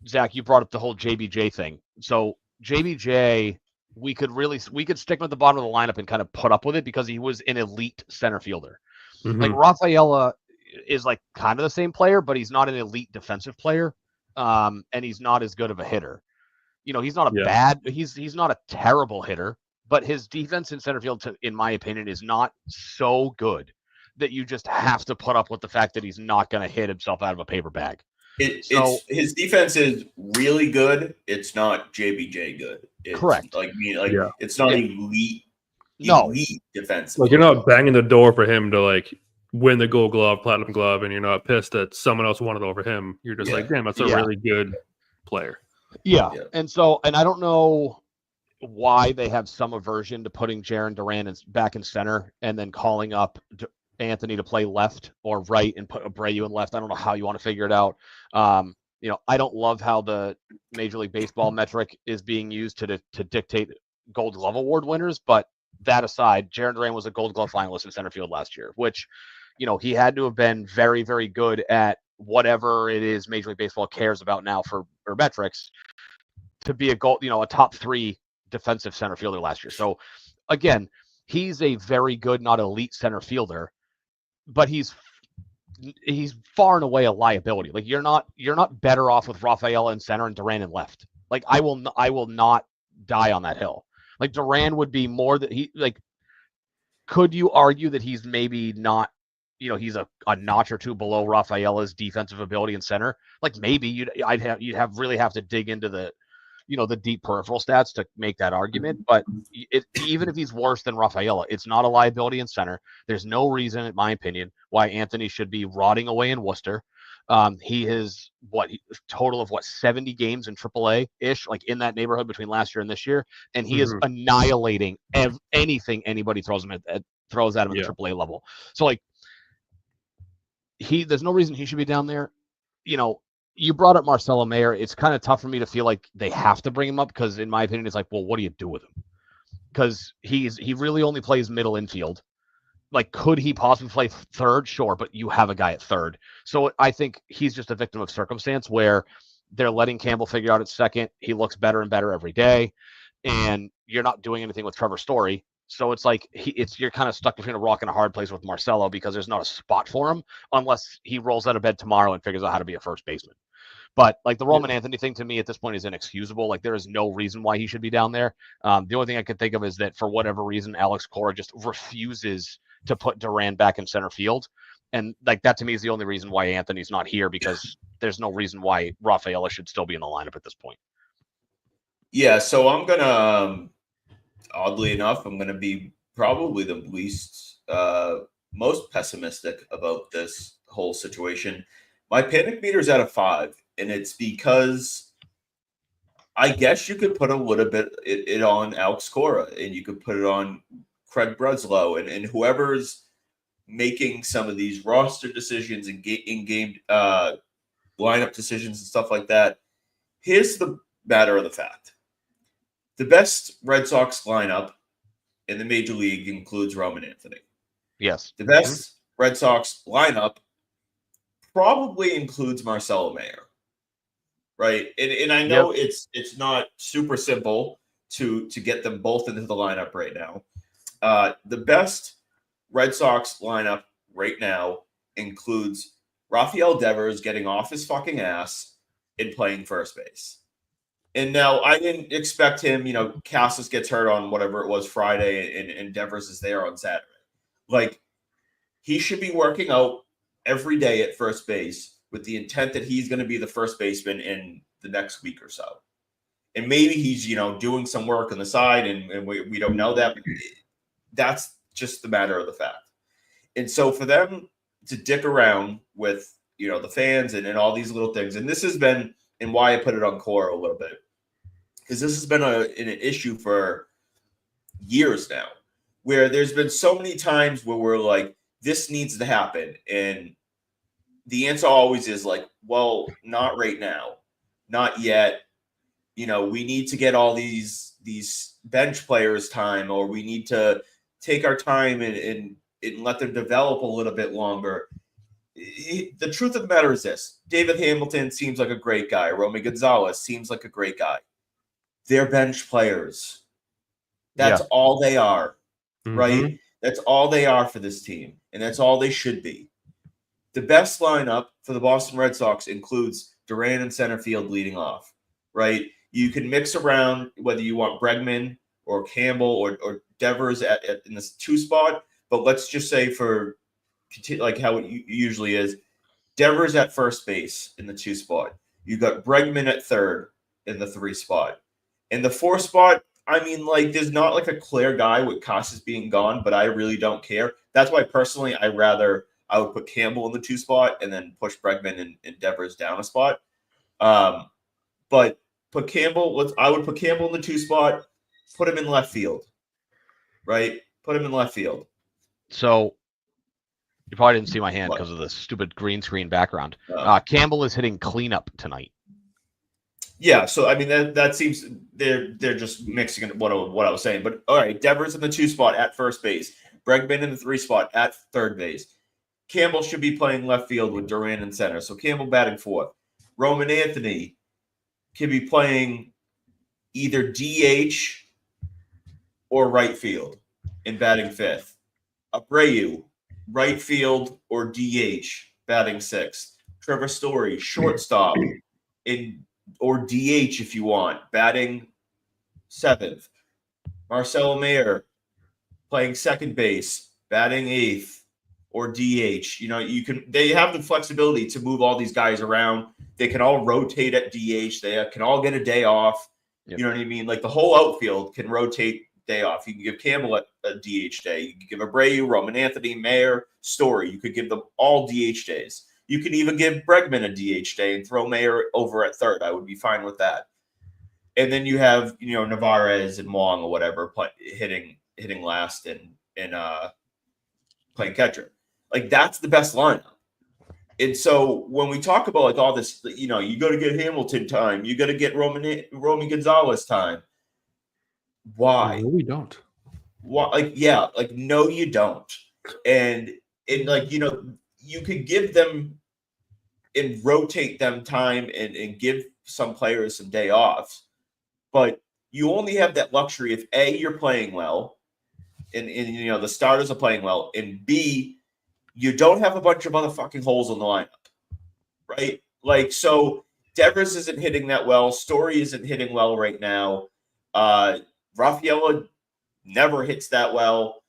Zach, you brought up the whole JBJ thing. So JBJ, we could stick him at the bottom of the lineup and kind of put up with it because he was an elite center fielder. Mm-hmm. Like Rafaela is like kind of the same player, but he's not an elite defensive player. And he's not as good of a hitter. He's not he's not a terrible hitter, but his defense in center field, in my opinion, is not so good that you just have to put up with the fact that he's not going to hit himself out of a paper bag. His defense is really good. It's not JBJ good. Correct. It's not elite defense. Like, you're not banging the door for him to win the Gold Glove, Platinum Glove, and you're not pissed that someone else won it over him. You're just like, damn, that's a really good player. Yeah. And I don't know why they have some aversion to putting Jarren Duran back in center and then calling up Anthony to play left or right and put Abreu in left. I don't know how you want to figure it out. I don't love how the Major League Baseball metric is being used to dictate Gold Glove Award winners. But that aside, Jarren Duran was a Gold Glove finalist in center field last year, which, he had to have been very, very good at whatever it is Major League Baseball cares about now for metrics to be a top 3 defensive center fielder last year. So again, he's a very good, not elite center fielder, but he's far and away a liability. Like, you're not better off with Rafaela in center and Duran in left. Like, I will not die on that hill. Like, Duran would be more that could you argue that he's maybe not, he's a notch or two below Rafaela's defensive ability in center? Like, maybe you'd really have to dig into the deep peripheral stats to make that argument. But even if he's worse than Rafaela, it's not a liability in center. There's no reason, in my opinion, why Anthony should be rotting away in Worcester. He has total of 70 games in AAA ish, like in that neighborhood between last year and this year, and he is annihilating anything anybody throws at him at the AAA level. So there's no reason he should be down there. You brought up Marcelo Mayer. It's kind of tough for me to feel like they have to bring him up because, in my opinion, it's like, well, what do you do with him? Because he really only plays middle infield. Like, could he possibly play third? Sure, but you have a guy at third. So I think he's just a victim of circumstance where they're letting Campbell figure out at second. He looks better and better every day, and you're not doing anything with Trevor Story. So it's like you're kind of stuck between a rock and a hard place with Marcelo because there's not a spot for him unless he rolls out of bed tomorrow and figures out how to be a first baseman. But the Roman Anthony thing to me at this point is inexcusable. Like, there is no reason why he should be down there. The only thing I could think of is that for whatever reason, Alex Cora just refuses to put Duran back in center field. And that to me is the only reason why Anthony's not here, because there's no reason why Rafaela should still be in the lineup at this point. Yeah. So I'm going to, oddly enough, I'm going to be probably the least, most pessimistic about this whole situation. My panic meter is at a 5, and it's because I guess you could put a little bit it on Alex Cora, and you could put it on Craig Breslow, and whoever's making some of these roster decisions and in-game lineup decisions and stuff like that. Here's the matter of the fact. The best Red Sox lineup in the Major League includes Roman Anthony. Yes. The best Red Sox lineup probably includes Marcelo Mayer, right? And I know it's not super simple to get them both into the lineup right now. The best Red Sox lineup right now includes Rafael Devers getting off his fucking ass and playing first base. And now I didn't expect him, Cassis gets hurt on whatever it was Friday and Devers is there on Saturday. Like, he should be working out every day at first base with the intent that he's going to be the first baseman in the next week or so. And maybe he's, doing some work on the side and we don't know that. But that's just the matter of the fact. And so for them to dick around with, the fans and all these little things, and this has been, and why I put it on Cora a little bit, because this has been an issue for years now, where there's been so many times where we're like, this needs to happen. And the answer always is like, well, not right now, not yet. We need to get all these bench players time, or we need to take our time and let them develop a little bit longer. The truth of the matter is this: David Hamilton seems like a great guy. Romy Gonzalez seems like a great guy. They're bench players. That's all they are, right? That's all they are for this team, and that's all they should be. The best lineup for the Boston Red Sox includes Duran in center field leading off, right? You can mix around whether you want Bregman or Campbell or Devers in this 2 spot, but let's just say for like how it usually is, Devers at first base in the 2 spot. You got Bregman at third in the 3 spot. In the 4 spot, I mean, like, there's not like a clear guy with Casas being gone, but I really don't care. That's why personally I would put Campbell in the 2 spot and then push Bregman and Devers down a spot. But put Campbell, I would put Campbell in the 2 spot, put him in left field. Right? Put him in left field. So you probably didn't see my hand because of the stupid green screen background. Campbell is hitting cleanup tonight. Yeah, so I mean that seems they're just mixing what I was saying. But all right, Devers in the 2 spot at first base, Bregman in the 3 spot at third base. Campbell should be playing left field with Duran in center. So Campbell batting 4th. Roman Anthony can be playing either DH or right field and batting 5th. Abreu, right field or DH, batting 6th. Trevor Story, shortstop or DH if you want, batting 7th. Marcelo Mayer playing second base, batting 8th or DH. They have the flexibility to move all these guys around. They can all rotate at DH. They can all get a day off. Yep. You know what I mean? Like the whole outfield can rotate day off. You can give Campbell a DH day. You can give Abreu, Roman Anthony, Mayer, Story. You could give them all DH days. You can even give Bregman a DH day and throw Mayer over at third. I would be fine with that. And then you have, Navarez and Wong or whatever hitting last and playing catcher. Like, that's the best lineup. And so when we talk about like all this, you got to get Hamilton time. You got to get Romy Gonzalez time. Why? No, we don't. Why? No, you don't. And like, you could give them and rotate them time and give some players some day offs, but you only have that luxury if A, you're playing well, and the starters are playing well, and B, you don't have a bunch of other fucking holes in the lineup, right? Like, so Devers isn't hitting that well. Story isn't hitting well right now. Rafaela never hits that well.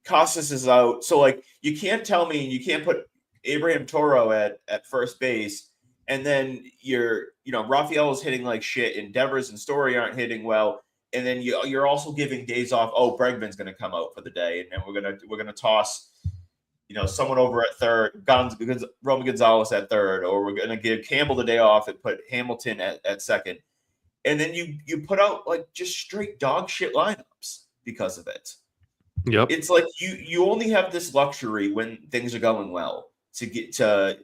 Casas is out. So, like, you can't tell me you can't put Abraham Toro at first base, and then Rafaela's hitting like shit, and Devers and Story aren't hitting well, and then you're also giving days off. Oh, Bregman's going to come out for the day, and then we're gonna toss someone over at third, because Roman Gonzalez at third, or we're going to give Campbell the day off and put Hamilton at second. And then you put out like just straight dog shit lineups because of it. Yep. It's like you only have this luxury when things are going well to get to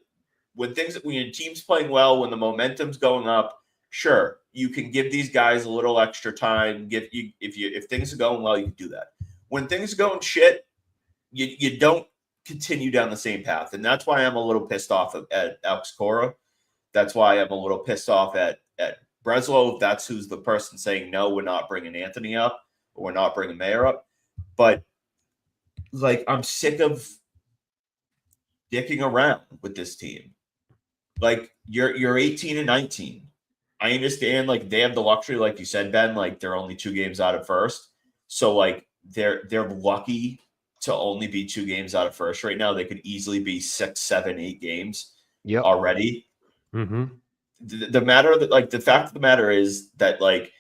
when your team's playing well, when the momentum's going up. Sure, you can give these guys a little extra time. If things are going well, you can do that. When things are going shit, you don't continue down the same path. And that's why I'm a little pissed off at Alex Cora. That's why I'm a little pissed off at Breslow. That's who's the person saying, no, we're not bringing Anthony up, or we're not bringing Mayer up. But, like, I'm sick of dicking around with this team. Like, you're 18 and 19. I understand, like, they have the luxury, like you said, Ben, like they're only 2 games out of first. So like they're lucky to only be 2 games out of first right now. They could easily be 6, 7, 8 games already. Mm-hmm. The matter that, like, the fact of the matter is that, like,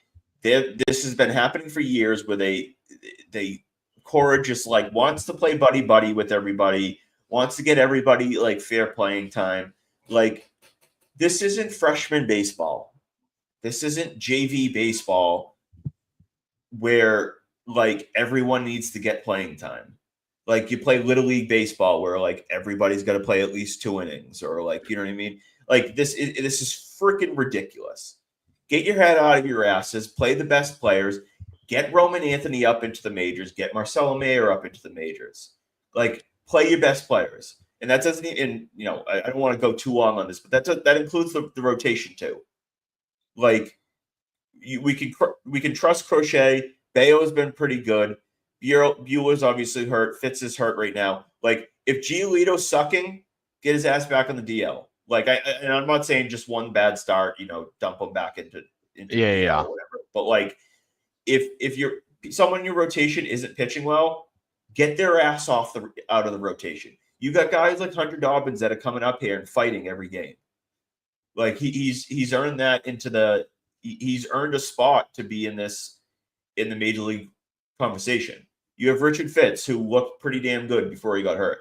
this has been happening for years where they Cora just like wants to play buddy buddy with everybody, wants to get everybody like fair playing time. Like, this isn't freshman baseball. This isn't JV baseball where like everyone needs to get playing time. Like, you play Little League baseball where like everybody's got to play at least 2 innings, or like, you know what I mean? Like, this is freaking ridiculous. Get your head out of your asses, play the best players, get Roman Anthony up into the majors, get Marcelo Mayer up into the majors. Like, play your best players. And that doesn't even, you know, I don't want to go too long on this, but that includes the rotation too. Like, we can trust Crochet. Bayo has been pretty good. Bueller's obviously hurt. Fitz is hurt right now. Like, if Giolito's sucking, get his ass back on the DL. Like, and I'm not saying just one bad start, you know, dump him back into Yeah. or whatever. But like, if you're someone in your rotation isn't pitching well, get their ass out of the rotation. You got guys like Hunter Dobbins that are coming up here and fighting every game. Like, he's earned that he's earned a spot to be in the major league conversation. You have Richard Fitz, who looked pretty damn good before he got hurt.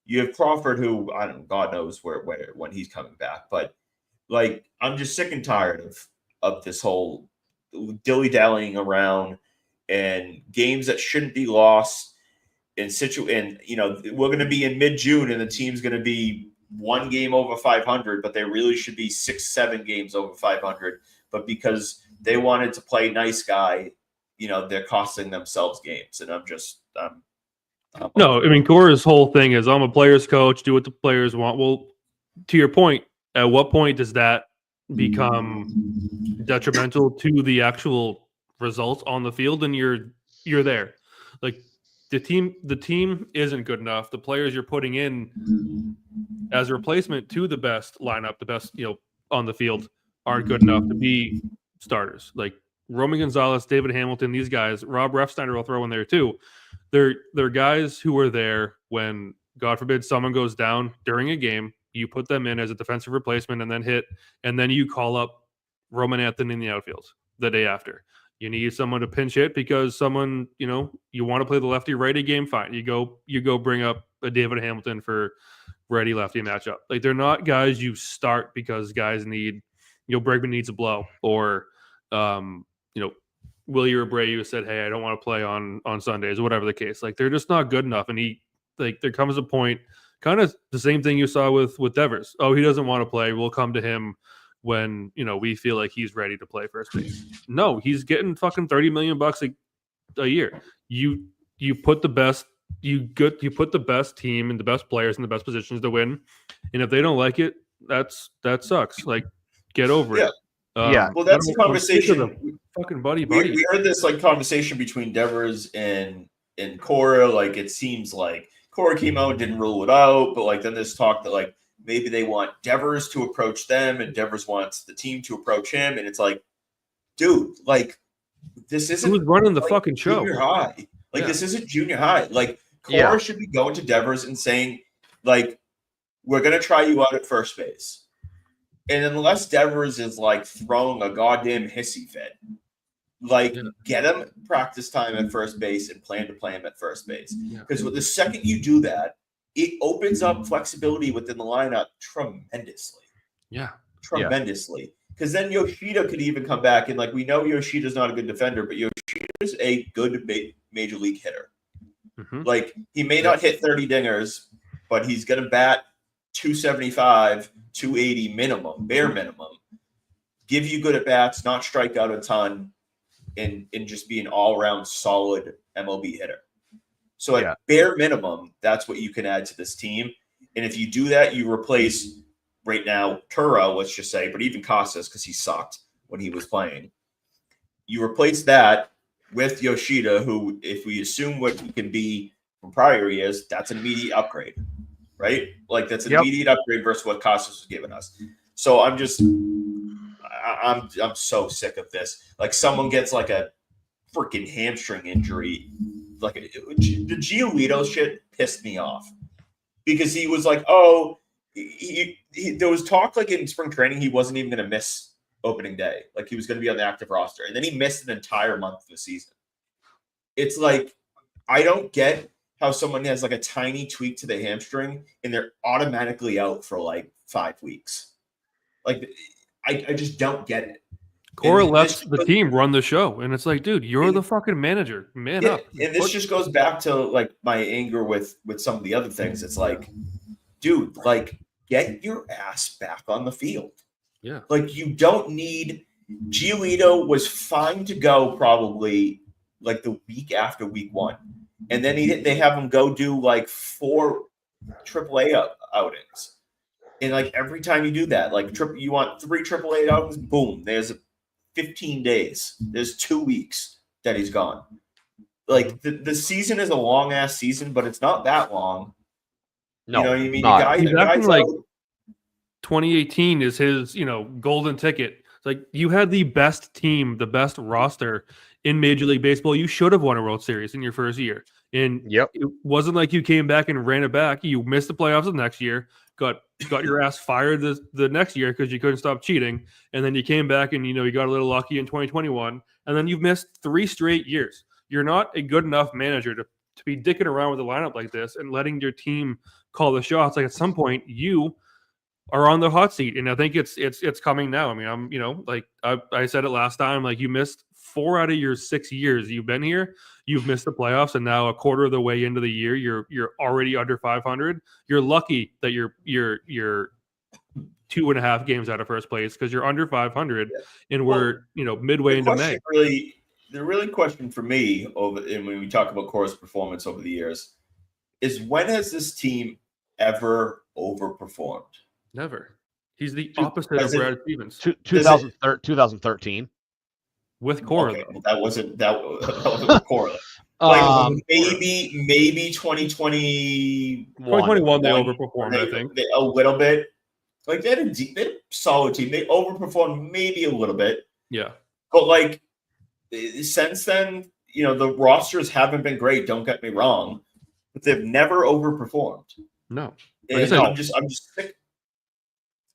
You have Crawford, who, I don't know, God knows when he's coming back. But like, I'm just sick and tired of this whole dilly-dallying around and games that shouldn't be lost and you know, we're going to be in mid-June and the team's going to be 1 game over 500, but they really should be 6, 7 games over 500. But because they wanted to play nice guy, you know, they're costing themselves games. And No, I mean, Cora's whole thing is, I'm a player's coach, do what the players want. Well, to your point, at what point does that become detrimental to the actual results on the field? And you're there. Like, the team isn't good enough. The players you're putting in as a replacement to the best lineup, the best, you know, on the field, aren't good enough to be starters. Like Roman Gonzalez, David Hamilton, these guys, Rob Refsnyder will throw in there too. They're guys who are there when, God forbid, someone goes down during a game. You put them in as a defensive replacement and then you call up Roman Anthony in the outfield the day after. You need someone to pinch hit because someone, you know, you want to play the lefty righty game. Fine. You go bring up a David Hamilton for righty lefty matchup. Like, they're not guys you start because guys need, you know, Bregman needs a blow, or, you know, Willie Abreu said, hey, I don't want to play on Sundays, or whatever the case. Like, they're just not good enough. And there comes a point, kind of the same thing you saw with Devers. Oh, he doesn't want to play. We'll come to him when, you know, we feel like he's ready to play first base. No, he's getting fucking $30 million a year. You put the best, you put the best team and the best players in the best positions to win. And if they don't like it, that sucks. Like, get over it. Yeah. Well, that's the conversation. Fucking buddy. We heard this like conversation between Devers and Cora. Like, it seems like Cora came out and didn't rule it out, but like then this talk that like maybe they want Devers to approach them and Devers wants the team to approach him, and it's like, dude, like, this isn't who's running the like fucking show. Junior high. Like, this isn't junior high. Like, Cora should be going to Devers and saying, like, we're gonna try you out at first base. And unless Devers is like throwing a goddamn hissy fit, like, get him practice time at first base and plan to play him at first base. Because the second you do that, it opens up flexibility within the lineup tremendously. Yeah. Tremendously. Because then Yoshida could even come back. And like, we know Yoshida's not a good defender, but Yoshida's a good major league hitter. Mm-hmm. Like, he may not hit 30 dingers, but he's going to bat 275, 280 minimum, bare minimum. Give you good at bats, not strike out a ton, and just be an all-around solid MLB hitter. So at bare minimum, that's what you can add to this team. And if you do that, you replace right now Turo, let's just say, but even Casas, because he sucked when he was playing. You replace that with Yoshida, who, if we assume what he can be from prior years, that's an immediate upgrade, right? Like, that's an immediate upgrade versus what Casas was giving us. So I'm so sick of this. Like someone gets like a freaking hamstring injury. Like the Giolito shit pissed me off because he was like, oh, there was talk like in spring training he wasn't even going to miss opening day. Like he was going to be on the active roster. And then he missed an entire month of the season. It's like, I don't get how someone has like a tiny tweak to the hamstring and they're automatically out for like 5 weeks. Like, I just don't get it. Cora lets the team run the show, and it's like, dude, you're the fucking manager. Man up. And this just goes back to like my anger with some of the other things. It's like, dude, like get your ass back on the field. Yeah. Like you don't need. Giolito was fine to go probably like the week after week 1, and then they have him go do like 4 AAA outings. And like every time you do that, like you want 3 AAA outings, boom, there's 15 days. There's 2 weeks that he's gone. Like the season is a long ass season, but it's not that long. No, you know what I mean? He's acting like 2018 is his, golden ticket. It's like you had the best team, the best roster in Major League Baseball. You should have won a World Series in your first year. And it wasn't like you came back and ran it back. You missed the playoffs the next year, got your ass fired the next year because you couldn't stop cheating. And then you came back and, you got a little lucky in 2021. And then you've missed 3 straight years. You're not a good enough manager to be dicking around with a lineup like this and letting your team call the shots. Like at some point you are on the hot seat. And I think it's coming now. I mean, I said it last time, like you missed 4 out of your 6 years you've been here. You've missed the playoffs, and now a quarter of the way into the year, you're already under 500. You're lucky that you're 2.5 games out of first place because you're under 500, and we're midway into May. The really question for me and when we talk about Cora's performance over the years is when has this team ever overperformed? Never. He's the opposite of Brad Stevens. 2013. With Cora, okay, well, that wasn't with Cora. Like maybe 2020, 2021 they overperformed. I think a little bit. Like they had a solid team. They overperformed maybe a little bit. Yeah, but like since then, the rosters haven't been great. Don't get me wrong, but they've never overperformed. No, and I'm just sick.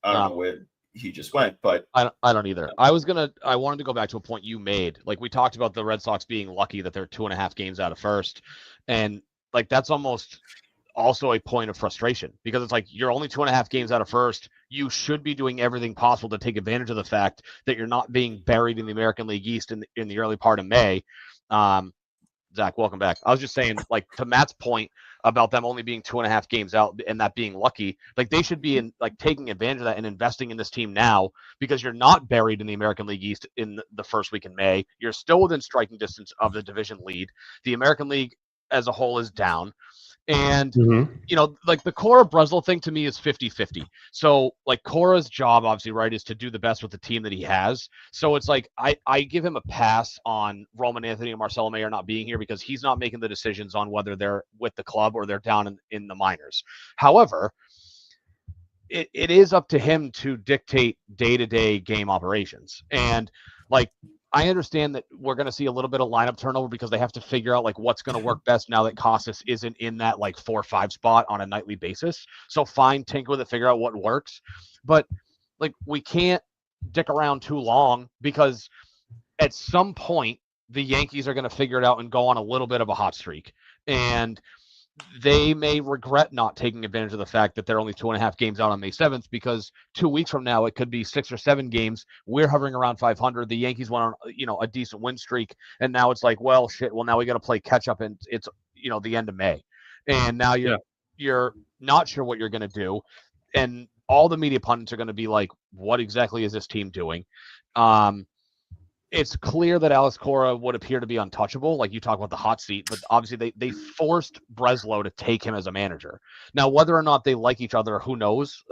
I don't know where he just went, but I don't either. I wanted to go back to a point you made. Like we talked about the Red Sox being lucky that they're 2.5 games out of first, and like that's almost also a point of frustration because it's like you're only 2.5 games out of first. You should be doing everything possible to take advantage of the fact that you're not being buried in the American League East in the early part of May. Zach, welcome back. I was just saying, like to Matt's point about them only being 2.5 games out and that being lucky, like they should be taking advantage of that and investing in this team now because you're not buried in the American League East in the first week in May. You're still within striking distance of the division lead. The American League as a whole is down. And, like the Cora Breslow thing to me is 50-50. So like Cora's job, obviously, right, is to do the best with the team that he has. So it's like I give him a pass on Roman Anthony and Marcelo Mayer not being here because he's not making the decisions on whether they're with the club or they're down in the minors. However, it is up to him to dictate day-to-day game operations. And like I understand that we're going to see a little bit of lineup turnover because they have to figure out like what's going to work best now that Costas isn't in that like 4 or 5 spot on a nightly basis. So fine, tinker with it, figure out what works. But like we can't dick around too long because at some point the Yankees are going to figure it out and go on a little bit of a hot streak. And they may regret not taking advantage of the fact that they're only 2.5 games out on May 7th because 2 weeks from now it could be 6 or 7 games. We're hovering around 500. The Yankees went on a decent win streak, and now it's like, well, shit. Well, now we got to play catch up, and it's the end of May, and now you're not sure what you're going to do, and all the media pundits are going to be like, what exactly is this team doing? It's clear that Alex Cora would appear to be untouchable, like you talk about the hot seat, but obviously they forced Breslow to take him as a manager. Now, whether or not they like each other, who knows?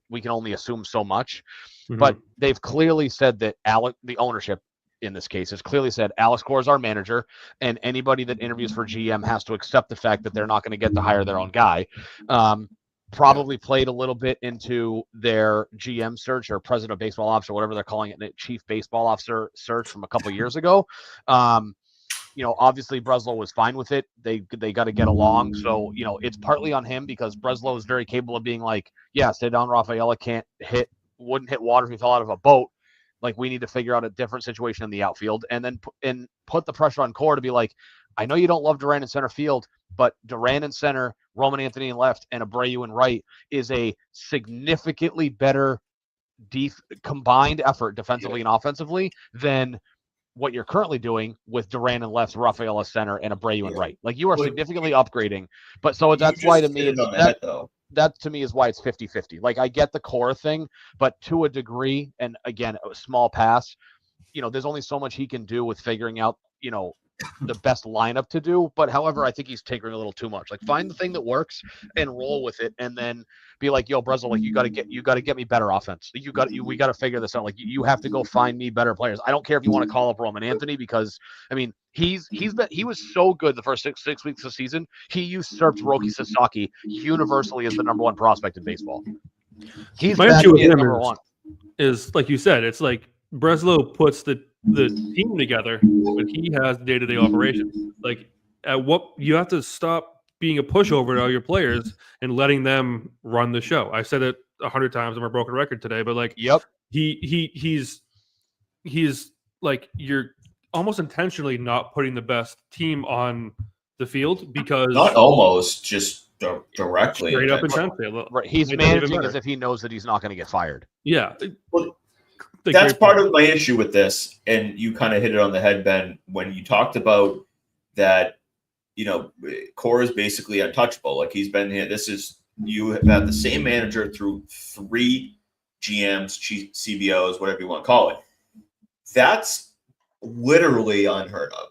We can only assume so much. Mm-hmm. But they've clearly said that the ownership in this case has clearly said Alex Cora is our manager, and anybody that interviews for GM has to accept the fact that they're not going to get to hire their own guy. probably played a little bit into their GM search or president of baseball ops or whatever they're calling it, chief baseball officer search from a couple years ago. Obviously Breslow was fine with it. They got to get along. So, it's partly on him because Breslow is very capable of being like, yeah, Cedon Rafaela wouldn't hit water if he fell out of a boat. Like, we need to figure out a different situation in the outfield, and then put the pressure on Cora to be like, I know you don't love Duran in center field, but Duran in center, Roman Anthony in left, and Abreu in right is a significantly better combined effort defensively and offensively than what you're currently doing with Duran in left, Rafaela center, and Abreu in right. Like, you are significantly upgrading. But so that's why to me that to me is why it's 50-50. Like, I get the core thing, but to a degree, and again, a small pass, there's only so much he can do with figuring out, the best lineup to do. But however, I think he's tinkering a little too much. Like, find the thing that works and roll with it, and then be like, yo, Breslow, like, you got to get me better offense. We got to figure this out. Like, you have to go find me better players. I don't care if you want to call up Roman Anthony, because I mean, he was so good the first six weeks of the season. He usurped Roki Sasaki universally as the number one prospect in baseball. He's my issue with him number one. Is like you said, it's like Breslow puts the team together, but he has day-to-day operations. Like, at what you have to stop being a pushover to all your players and letting them run the show. I said it 100 times on my broken record today, but like, yep, he's like, you're almost intentionally not putting the best team on the field, because not almost, just directly straight up intentionally. Right, he's managing as if he knows that he's not going to get fired. Yeah. Well, that's part of my issue with this, and you kind of hit it on the head, Ben, when you talked about that. Cora is basically untouchable. Like, he's been here. You have had the same manager through 3 GMs, CBOs, whatever you want to call it. That's literally unheard of.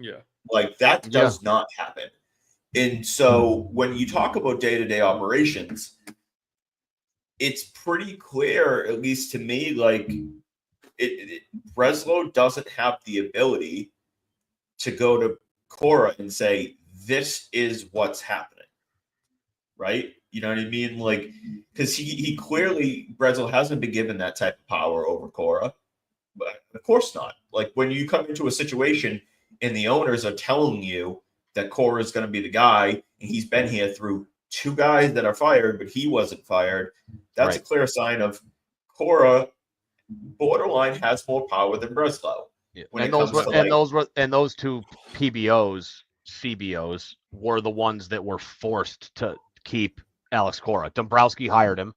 Yeah. Like, that does not happen. And so when you talk about day-to-day operations, it's pretty clear, at least to me, like, Breslow doesn't have the ability to go to Cora and say, this is what's happening, right? You know what I mean? Like, because he clearly, Breslow hasn't been given that type of power over Cora, but of course not. Like, when you come into a situation and the owners are telling you that Cora is going to be the guy, and he's been here through 2 guys that are fired, but he wasn't fired, that's a clear sign of Cora borderline has more power than Breslow. Yeah. And those 2 PBOs, CBOs were the ones that were forced to keep Alex Cora. Dombrowski hired him,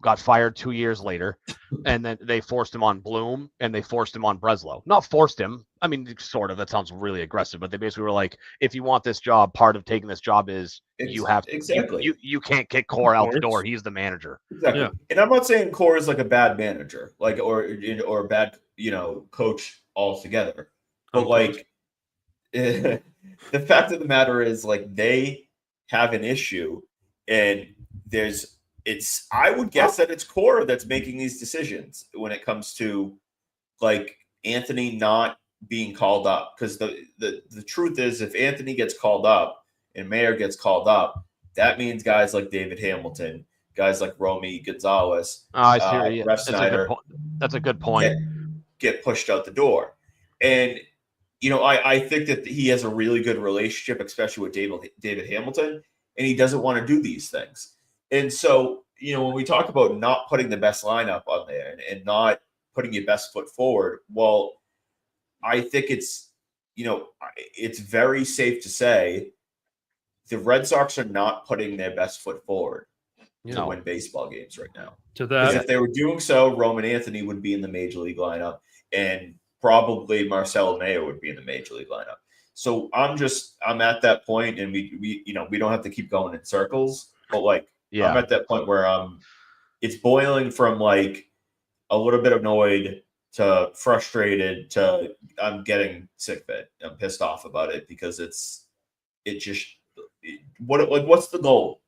got fired 2 years later, and then they forced him on Bloom, and they forced him on Breslow. Not forced him. I mean, sort of. That sounds really aggressive, but they basically were like, if you want this job, part of taking this job is you have to, you can't kick Cora out the door. He's the manager. Exactly. Yeah. And I'm not saying Cora is like a bad manager, like or a bad coach altogether, but like the fact of the matter is, like, they have an issue, and I would guess that it's Cora that's making these decisions when it comes to, like, Anthony not being called up, because the truth is, if Anthony gets called up and Mayer gets called up, that means guys like David Hamilton, guys like Romy Gonzalez, Ref Snyder, that's a good point. Get pushed out the door. And I think that he has a really good relationship, especially with David Hamilton, and he doesn't want to do these things. And so, when we talk about not putting the best lineup on there and not putting your best foot forward, well, I think it's very safe to say the Red Sox are not putting their best foot forward to win baseball games right now. Because if they were doing so, Roman Anthony would be in the major league lineup, and probably Marcelo Mayer would be in the major league lineup. So I'm at that point, and we don't have to keep going in circles, but I'm at that point where it's boiling from like a little bit annoyed to frustrated to I'm getting sick of it. I'm pissed off about it, because what's the goal?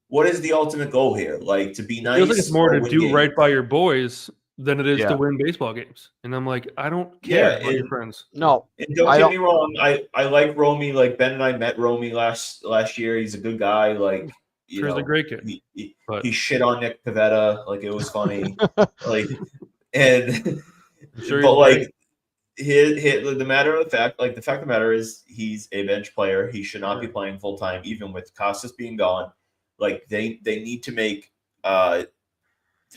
What is the ultimate goal here? Like, to be nice? Feels like it's more to do right by your boys than it is to win baseball games. And I'm like, I don't care about your friends. No. And don't get me wrong. I like Romy. Like, Ben and I met Romy last year. He's a good guy. Like, you Sure, he's a know, great kid, but he shit on Nick Pavetta like it was funny, like, and I'm sure but he's like great. the matter of the fact, like the fact of the matter is, he's a bench player. He should not be Sure. playing full time, even with Costas being gone. Like they need to make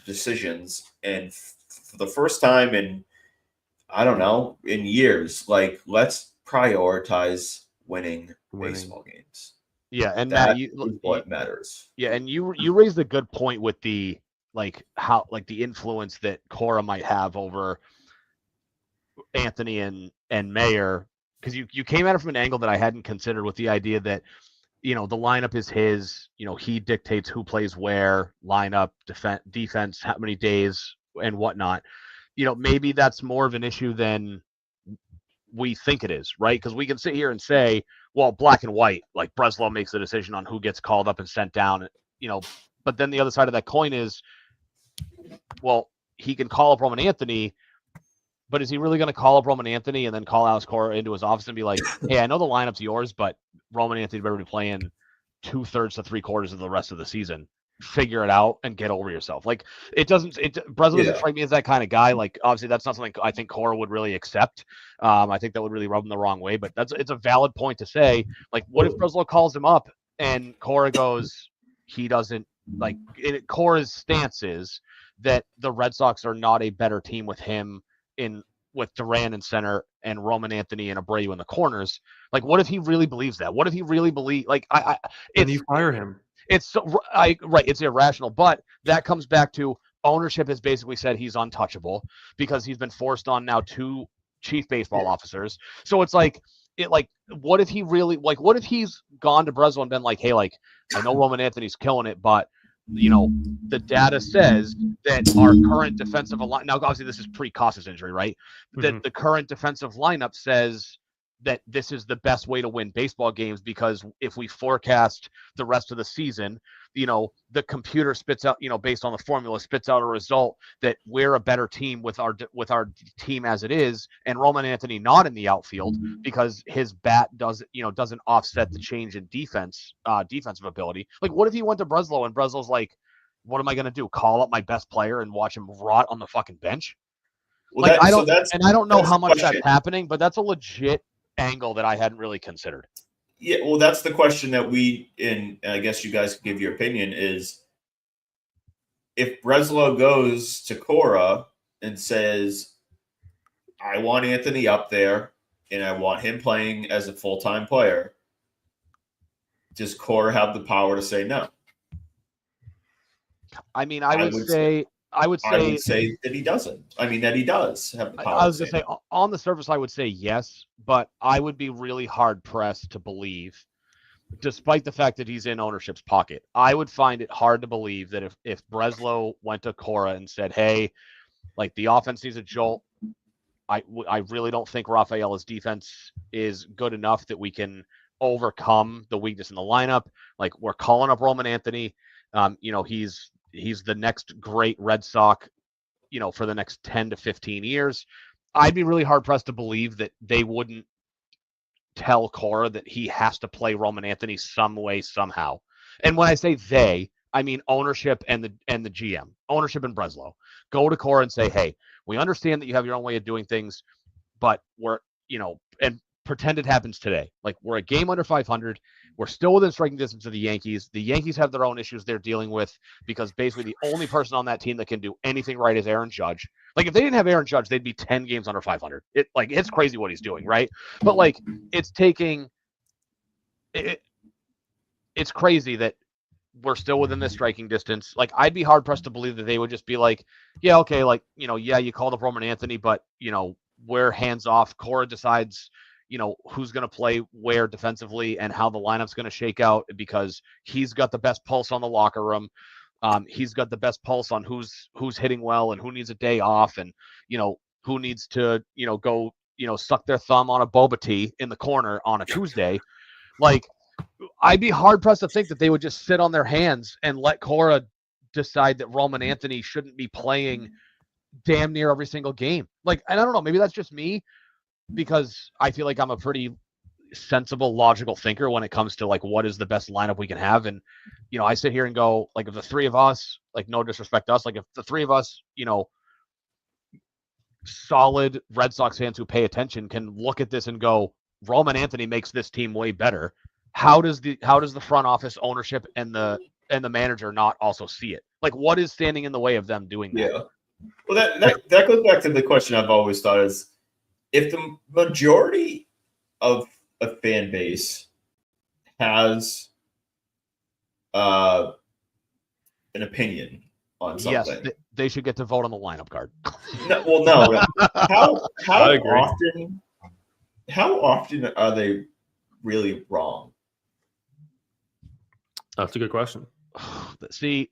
decisions, and for the first time in I don't know in years, like let's prioritize winning baseball games. Yeah, and Matt, That is what matters. yeah, and you raised a good point with the how the influence that Cora might have over Anthony and Mayer, because you came at it from an angle that I hadn't considered, with the idea that the lineup is his. He dictates who plays where, lineup, defense, how many days, and whatnot. Maybe that's more of an issue than we think it is, right? Because we can sit here and say, well, black and white, like Breslow makes the decision on who gets called up and sent down, but then the other side of that coin is, well, he can call up Roman Anthony, but is he really going to call up Roman Anthony and then call Alex Cora into his office and be like, hey, I know the lineup's yours, but Roman Anthony better be playing 2/3 to 3/4 of the rest of the season. Figure it out and get over yourself. Like, Breslow doesn't strike me as that kind of guy. Like, obviously that's not something I think Cora would really accept. I think that would really rub him the wrong way, but it's a valid point to say, like, what if Breslow calls him up and Cora goes, he doesn't like it. Cora's stance is that the Red Sox are not a better team with him with Duran in center and Roman Anthony and Abreu in the corners. Like, what if he really believes that? What if he really believes, like, And you fire him. It's right. It's irrational, but that comes back to ownership has basically said he's untouchable because he's been forced on now 2 chief baseball officers. So it's like, what if he really, what if he's gone to Breslow and been like, hey, like, I know Roman Anthony's killing it, but the data says that our current defensive line, now obviously this is pre-Costas injury, right? That the current defensive lineup says that this is the best way to win baseball games, because if we forecast the rest of the season, the computer spits out, based on the formula, spits out a result that we're a better team with our team as it is, and Roman Anthony not in the outfield because his bat doesn't offset the change in defensive ability. Like, what if he went to Breslow and Breslow's like, what am I going to do? Call up my best player and watch him rot on the fucking bench? Well, like, I don't know how much question. that's happening, but that's a legit angle that I hadn't really considered. Yeah, well, that's the question that and I guess you guys can give your opinion, is if Breslow goes to Cora and says, I want Anthony up there and I want him playing as a full-time player, does Cora have the power to say no? I mean, I would say that he doesn't. I mean, that he does have the power. I was going to say, on the surface, I would say yes, but I would be really hard pressed to believe, despite the fact that he's in ownership's pocket, I would find it hard to believe that if Breslow went to Cora and said, hey, like, the offense needs a jolt, I really don't think Rafaela's defense is good enough that we can overcome the weakness in the lineup. Like, we're calling up Roman Anthony. He's the next great Red Sox, for the next 10 to 15 years. I'd be really hard pressed to believe that they wouldn't tell Cora that he has to play Roman Anthony some way, somehow. And when I say they, I mean ownership and the GM, ownership and Breslow. Go to Cora and say, hey, we understand that you have your own way of doing things, but we're, and pretend it happens today. Like, we're a game under 500. We're still within striking distance of the Yankees. The Yankees have their own issues they're dealing with, because basically the only person on that team that can do anything right is Aaron Judge. Like, if they didn't have Aaron Judge, they'd be 10 games under 500. It's crazy what he's doing, right? But like, it's crazy that we're still within this striking distance. Like, I'd be hard pressed to believe that they would just be like, yeah, okay, like, yeah, you called up Roman Anthony, but we're hands off. Cora decides who's going to play where defensively and how the lineup's going to shake out, because he's got the best pulse on the locker room. He's got the best pulse on who's hitting well and who needs a day off, and who needs to go suck their thumb on a boba tea in the corner on a Tuesday. Like, I'd be hard pressed to think that they would just sit on their hands and let Cora decide that Roman Anthony shouldn't be playing damn near every single game. Like, and I don't know, maybe that's just me, because I feel like I'm a pretty sensible, logical thinker when it comes to like what is the best lineup we can have. And I sit here and go, like, if the three of us, like, no disrespect to us, like if the three of us, solid Red Sox fans who pay attention can look at this and go, Roman Anthony makes this team way better. How does the front office, ownership, and the manager not also see it? Like, what is standing in the way of them doing that? Yeah. Well, that goes back to the question I've always thought is, if the majority of a fan base has an opinion on something, Yes, they should get to vote on the lineup card. no. I agree. How often are they really wrong? That's a good question. See,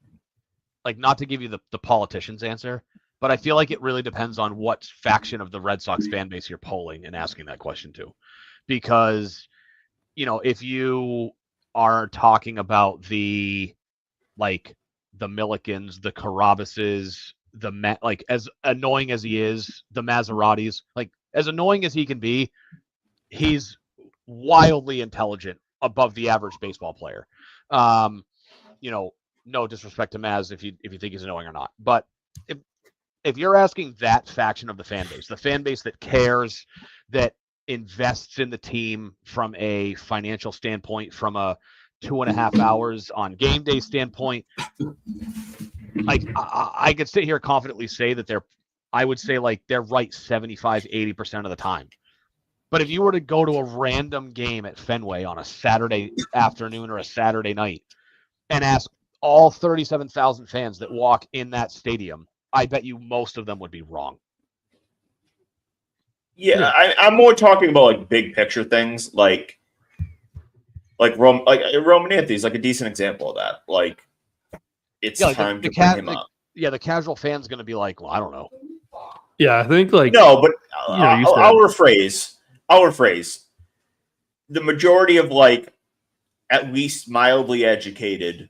like, not to give you the politician's answer, but I feel like it really depends on what faction of the Red Sox fan base you're polling and asking that question to. Because, if you are talking about the Millikins, the Carabases, like, as annoying as he is, the Maseratis, like, as annoying as he can be, he's wildly intelligent, above the average baseball player. No disrespect to Maz if you think he's annoying or not, but if you're asking that faction of the fan base that cares, that invests in the team from a financial standpoint, from a 2.5 hours on game day standpoint, like, I could sit here confidently say that they're right 75-80% of the time. But if you were to go to a random game at Fenway on a Saturday afternoon or a Saturday night and ask all 37,000 fans that walk in that stadium, I bet you most of them would be wrong. Yeah, I'm more talking about like big picture things, like Roman Anthony's like a decent example of that. Like, it's time to bring him up. The casual fan's going to be like, well, I don't know. Yeah, I think no, but I'll rephrase. The majority of at least mildly educated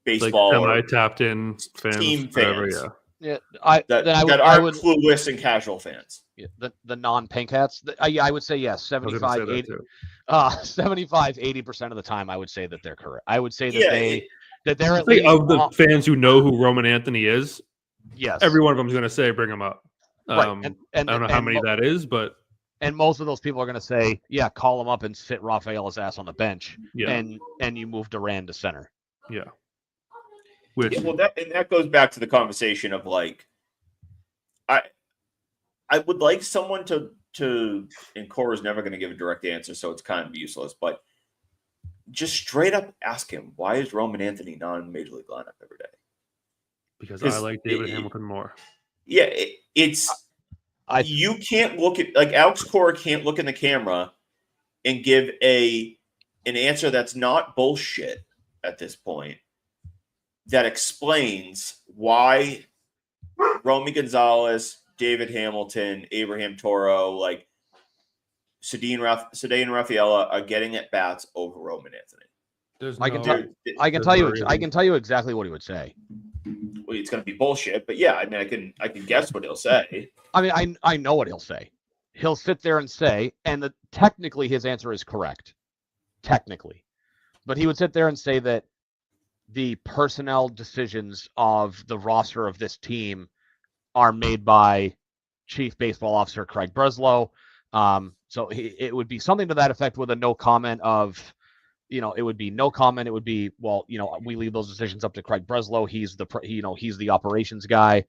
baseball semi-tapped in fans, team whatever, fans. Yeah, that are clueless and casual fans. Yeah, the non-pink hats. I would say yes, 75-80% of the time. I would say that they're correct. I would say that they're at least of the fans who know who Roman Anthony is. Yes, every one of them is going to say bring him up. Right. And I don't know how many that is, but most of those people are going to say, yeah, call him up and sit Rafaela's ass on the bench. Yeah, and you move Duran to center. Yeah. That goes back to the conversation of I would like someone to and Cora's never going to give a direct answer, so it's kind of useless, but just straight up ask him, why is Roman Anthony not in the Major League lineup every day? Because I like David Hamilton more. Yeah, you can't look at Alex Cora can't look in the camera and give an answer that's not bullshit at this point, that explains why Romy Gonzalez, David Hamilton, Abraham Toro, Cedane and Rafaela are getting at bats over Roman Anthony. I can tell you exactly what he would say. Well, it's going to be bullshit, but yeah, I mean, I can guess what he'll say. I mean, I know what he'll say. He'll sit there and say, and technically his answer is correct, technically, but he would sit there and say that the personnel decisions of the roster of this team are made by Chief Baseball Officer Craig Breslow. So it would be something to that effect, with a no comment of, it would be no comment. It would be, well, we leave those decisions up to Craig Breslow. He's the operations guy.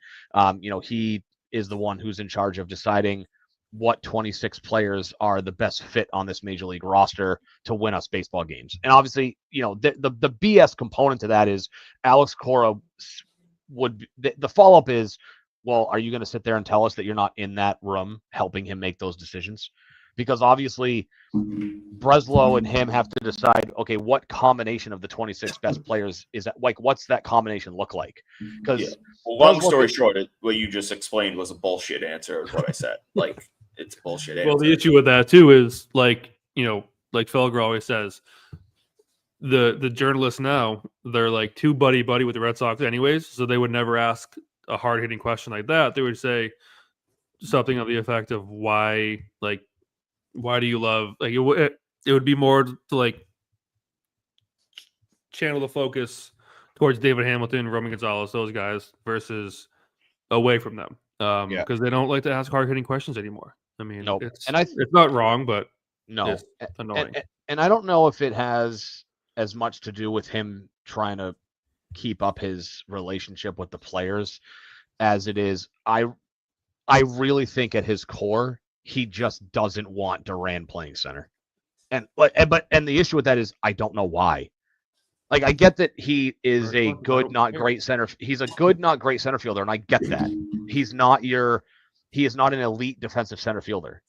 He is the one who's in charge of deciding what 26 players are the best fit on this Major League roster to win us baseball games. And obviously, the BS component to that is Alex Cora the follow-up is, well, are you going to sit there and tell us that you're not in that room helping him make those decisions? Because obviously Breslow and him have to decide, okay, what combination of the 26 best players is that? What's that combination look like? Because long story short, what you just explained was a bullshit answer, is what I said. It's a bullshit answer. Well, the issue with that too is like Felger always says, the journalists now, they're too buddy with the Red Sox anyways, so they would never ask a hard-hitting question like that. They would say something of the effect of why why do you love like it would be more to like channel the focus towards David Hamilton, Roman Gonzalez, those guys versus away from them. Yeah. Because they don't like to ask hard hitting questions anymore. I mean, Nope. it's And it's not wrong, but No. it's annoying. And I don't know if it has as much to do with him trying to keep up his relationship with the players as it is. I really think at his core, he just doesn't want Duran playing center. And the issue with that is I don't know why. Like I get that he is a good, not great center. He's a good, not great center fielder, and I get that. He is not an elite defensive center fielder.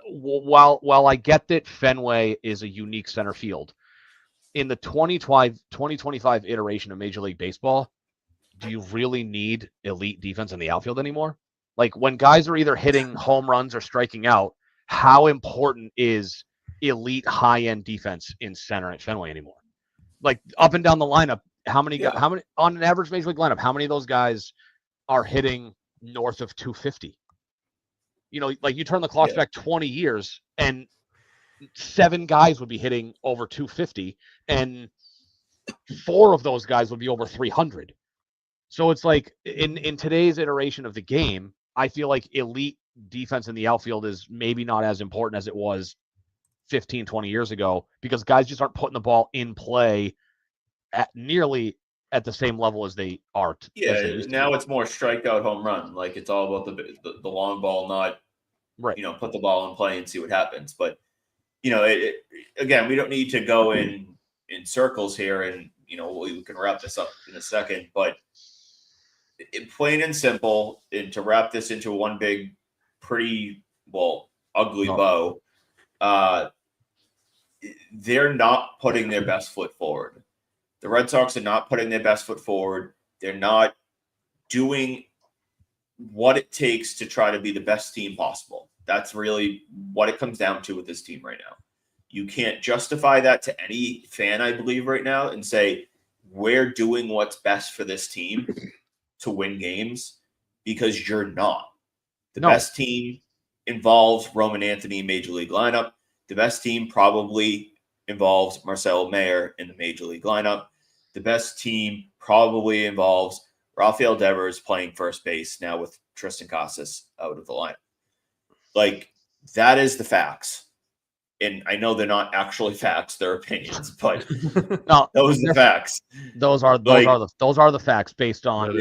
While I get that Fenway is a unique center field, in the 2025 iteration of Major League Baseball, do you really need elite defense in the outfield anymore? Like when guys are either hitting home runs or striking out, how important is elite high-end defense in center at Fenway anymore? Like up and down the lineup, how many on an average Major League lineup, how many of those guys are hitting north of 250? You know, like you turn the clocks back 20 years and 7 guys would be hitting over 250 and 4 of those guys would be over 300. So it's like in today's iteration of the game, I feel like elite defense in the outfield is maybe not as important as it was 15, 20 years ago because guys just aren't putting the ball in play at nearly at the same level as they are. Now it's more strikeout home run. Like it's all about the long ball, not right. Put the ball in play and see what happens. But again, we don't need to go in circles here, and we can wrap this up in a second. But plain and simple, and to wrap this into one big, pretty ugly bow, they're not putting their best foot forward. The Red Sox are not putting their best foot forward. They're not doing what it takes to try to be the best team possible. That's really what it comes down to with this team right now. You can't justify that to any fan, I believe, right now and say, we're doing what's best for this team to win games, because you're not. The best team involves Roman Anthony in Major League lineup. The best team probably involves Marcelo Mayer in the Major League lineup. The best team probably involves Rafael Devers playing first base now with Tristan Casas out of the lineup. Like, that is the facts. And I know they're not actually facts; they're opinions, but no, those are the facts. Those are the facts based on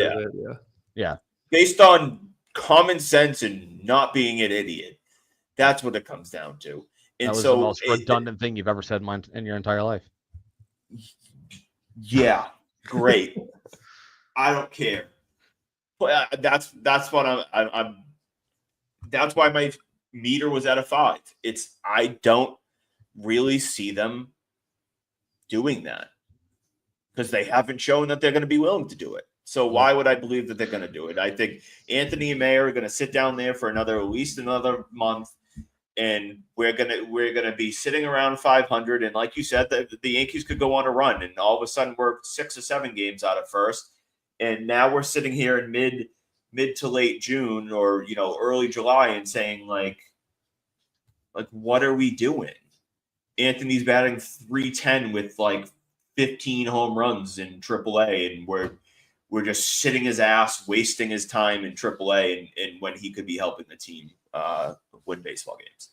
based on common sense and not being an idiot. That's what it comes down to. And that was the most redundant thing you've ever said in your entire life. Yeah, great. I don't care. But that's what I'm. That's why my meter was at a 5. I don't really see them doing that because they haven't shown that they're going to be willing to do it. So why would I believe that they're going to do it? I think Anthony and Mayer are going to sit down there for at least another month, and we're gonna be sitting around 500. And like you said, the Yankees could go on a run, and all of a sudden we're 6 or 7 games out of first, and now we're sitting here in mid to late June or early July and saying like what are we doing? Anthony's batting .310 with like 15 home runs in AAA, and we're just sitting his ass, wasting his time in AAA, and when he could be helping the team win baseball games.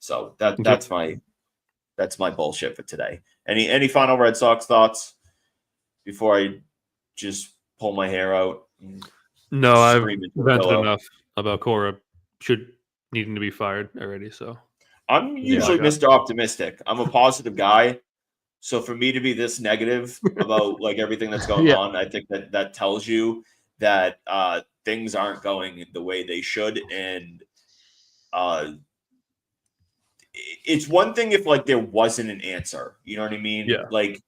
So that's my bullshit for today. Any final Red Sox thoughts before I just pull my hair out? No, I've vented enough about Cora needing to be fired already. So I'm usually Mr. Optimistic. I'm a positive guy. So for me to be this negative about like everything that's going on, I think that tells you that things aren't going the way they should. And it's one thing if like there wasn't an answer, you know what I mean? Yeah. Like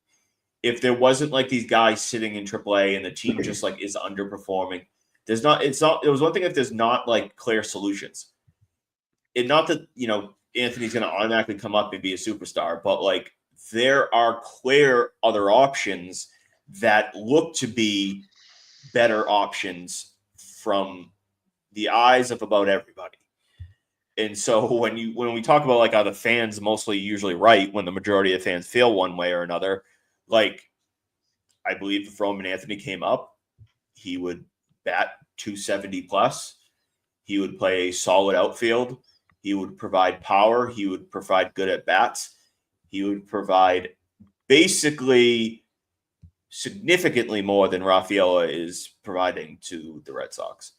if there wasn't like these guys sitting in AAA and the team just like is underperforming. It was one thing if there's not like clear solutions. And not that, Anthony's going to automatically come up and be a superstar, but like there are clear other options that look to be better options from the eyes of about everybody. And so when we talk about like, are the fans mostly usually right when the majority of fans feel one way or another? Like, I believe if Roman Anthony came up, he would bat 270 plus. He would play a solid outfield. He would provide power. He would provide good at bats. He would provide basically significantly more than Rafaela is providing to the Red Sox.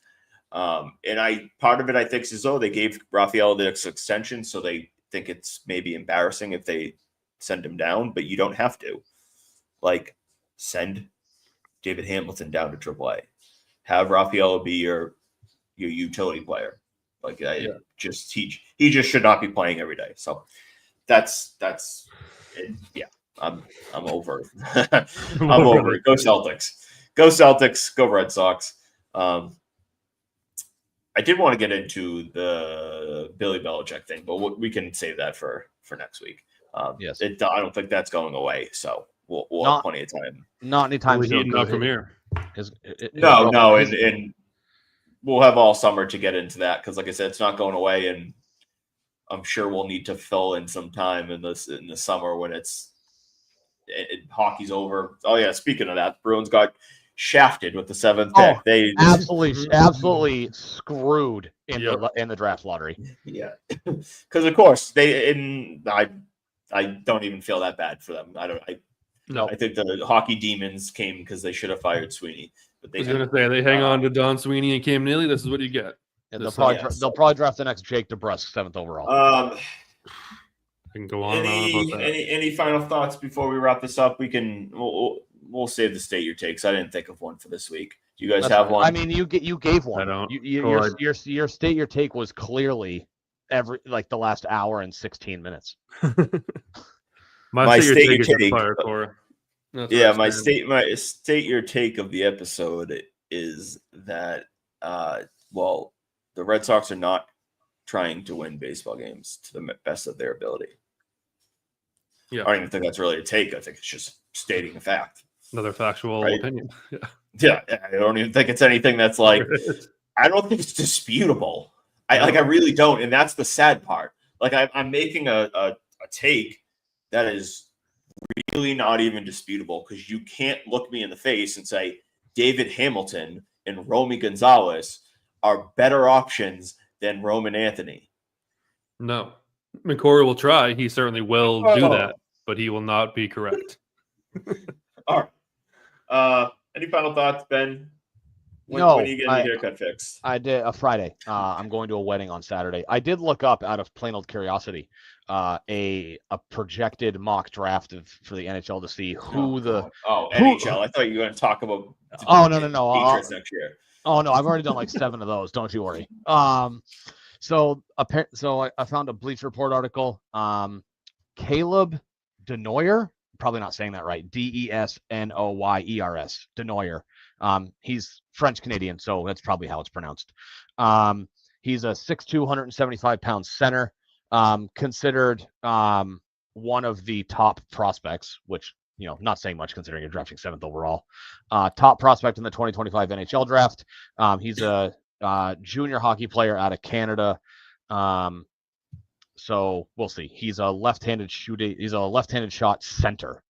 And part of it, I think, is they gave Rafaela this extension, so they think it's maybe embarrassing if they send him down, but you don't have to. Like, send David Hamilton down to AAA. Have Rafaela be your utility player. Like, he just should not be playing every day. So that's it. Yeah. I'm over. I'm over it. Go Celtics. Go Celtics. Go Red Sox. I did want to get into the Billy Belichick thing, but we can save that for next week. Yes. I don't think that's going away, so we'll have plenty of time. Not anytime soon. Not from here. No, and we'll have all summer to get into that because, like I said, it's not going away, and I'm sure we'll need to fill in some time in the summer when hockey's over. Oh yeah, speaking of that, Bruins got shafted with the 7th pick. They absolutely screwed in the draft lottery. Yeah, because of course I don't even feel that bad for them. I think the hockey demons came because they should have fired Sweeney. But I was going to say they hang on to Don Sweeney and Cam Neely. This is what you get. And they'll probably draft the next Jake DeBrusk 7th overall. I can go on. Any final thoughts before we wrap this up? We'll save the state your takes. I didn't think of one for this week. Do you guys have one? I mean, you gave one. I don't. Your state your take was clearly the last hour and 16 minutes. My state your take. My state your take of the episode is that the Red Sox are not trying to win baseball games to the best of their ability. Yeah, I don't even think that's really a take. I think it's just stating a fact. Another factual opinion. Yeah, I don't even think it's anything that's like. I don't think it's disputable. I really don't, and that's the sad part. Like I'm making a take that is really not even disputable because you can't look me in the face and say David Hamilton and Romy Gonzalez are better options than Roman Anthony. No. McCory will try. He certainly will do that, but he will not be correct. All right. Any final thoughts, Ben? When are you getting the haircut fixed? I did a Friday. I'm going to a wedding on Saturday. I did look up out of plain old curiosity a projected mock draft for the NHL to see who NHL. I thought you were going to talk about no Patriots next year. Oh no, I've already done like 7 of those. Don't you worry. So I found a Bleacher Report article. Caleb Denoyer, probably not saying that right. Desnoyers. Denoyer. He's French Canadian, so that's probably how it's pronounced. He's a 6'2", 175-pound center, considered one of the top prospects, which, not saying much considering you're drafting 7th overall. Top prospect in the 2025 NHL draft. He's a junior hockey player out of Canada. So we'll see. He's a left-handed shot center,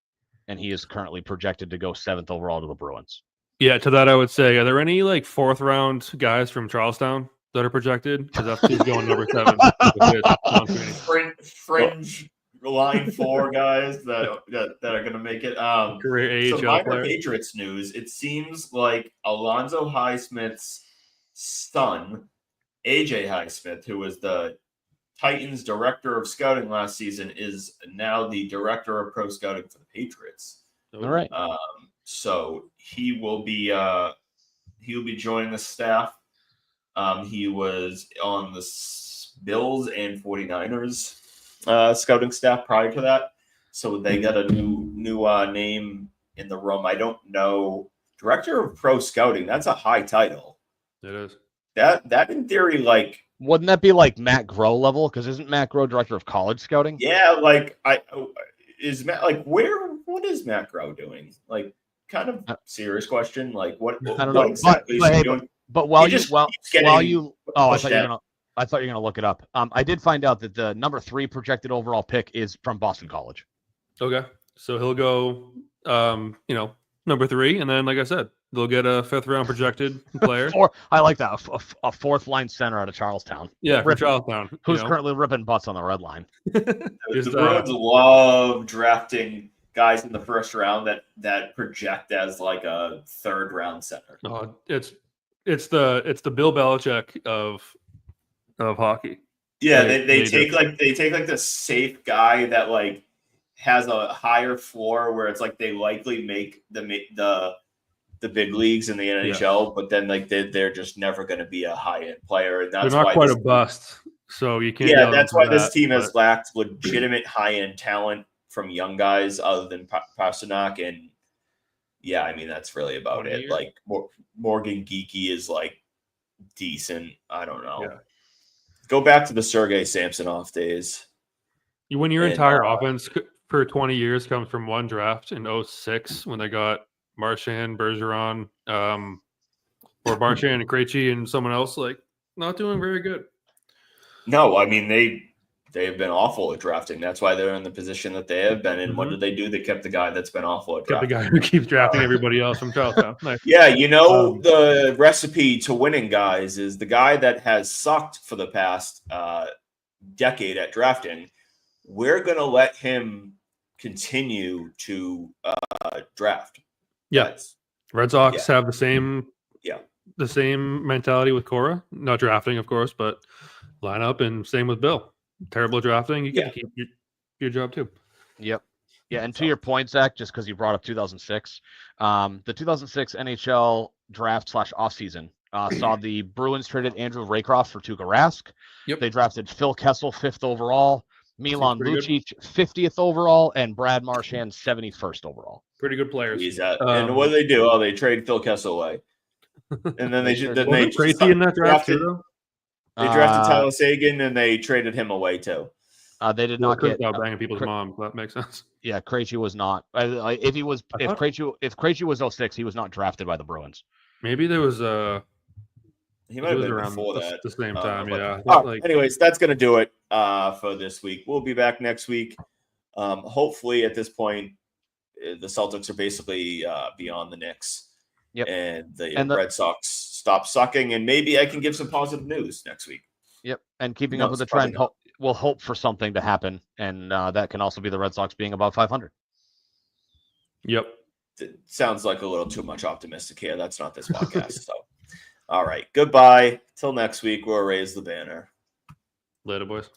and he is currently projected to go 7th overall to the Bruins. Yeah, to that I would say, are there any 4th round guys from Charlestown that are projected? Because that's who's going number 7. Fringe line 4 guys that are going to make it. Career AHL so minor player. Patriots news. It seems like Alonzo Highsmith's son, AJ Highsmith, who was the Titans director of scouting last season, is now the director of pro scouting for the Patriots. All right. So he will be joining the staff. He was on the Bills and 49ers scouting staff prior to that. So they got a new name in the room. I don't know. Director of pro scouting, that's a high title. It is. That in theory, wouldn't that be like Matt Groh level? Because isn't Matt Groh director of college scouting? Yeah, is Matt what is Matt Groh doing? Kind of serious question. What I don't know. exactly is he doing? But I thought you were I thought you were going to look it up. I did find out that the number 3 projected overall pick is from Boston College. Okay. So he'll go, number 3. And then, like I said, they'll get a 5th round projected player. I like that. A 4th line center out of Charlestown. Yeah, from Charlestown. Who's currently ripping butts on the red line. The Bruins love drafting guys in the first round that project as like a 3rd round center. Oh, it's the Bill Belichick of hockey. Yeah, they take like the safe guy that like has a higher floor where it's like they likely make the big leagues in the NHL, but then like they're just never going to be a high end player. And that's they're not why quite a bust, so you can't. Yeah, that's why this team has lacked legitimate high end talent from young guys other than Pasternak. And yeah, I mean that's really about it. Like Morgan Geekie is like decent. I don't know. Yeah. Go back to the Sergei Samsonov days. When your entire offense for 20 years comes from one draft in 2006 when they got Marchand, Bergeron, or Marchand and Krejci and someone else, like not doing very good. No, I mean they have been awful at drafting. That's why they're in the position that they have been in. What did they do? They kept the guy that's been awful at drafting. Kept the guy who keeps drafting everybody else from Charlestown. Nice. Yeah, the recipe to winning guys is the guy that has sucked for the past decade at drafting. We're gonna let him continue to draft. Yeah, Red Sox have the same mentality with Cora. Not drafting, of course, but lineup, and same with Bill. Terrible drafting. You get to keep your job too. Yep. Yeah, and to your point, Zach, just because you brought up 2006, the 2006 NHL draft / offseason saw the Bruins traded Andrew Raycroft for Tuukka Rask. Yep. They drafted Phil Kessel 5th overall, Milan Lucic 50th overall, and Brad Marchand 71st overall. Pretty good players. And what do they do? Oh, they trade Phil Kessel away, and then they crazy in that draft too. They drafted Tyler Seguin and they traded him away too. They did not get banging people's moms. That makes sense. Yeah, Krejci was not. If Krejci was 06, he was not drafted by the Bruins. Maybe there was he might have been around before that. The same time, yeah. Anyways, that's gonna do it for this week. We'll be back next week. Hopefully, at this point, the Celtics are basically beyond the Knicks. Yep. And the Red Sox stop sucking, and maybe I can give some positive news next week. Yep. And keeping up with the trend, we'll hope for something to happen, and that can also be the Red Sox being above 500. Yep. It sounds like a little too much optimistic here. That's not this podcast. So, all right. Goodbye. Till next week. We'll raise the banner. Later, boys.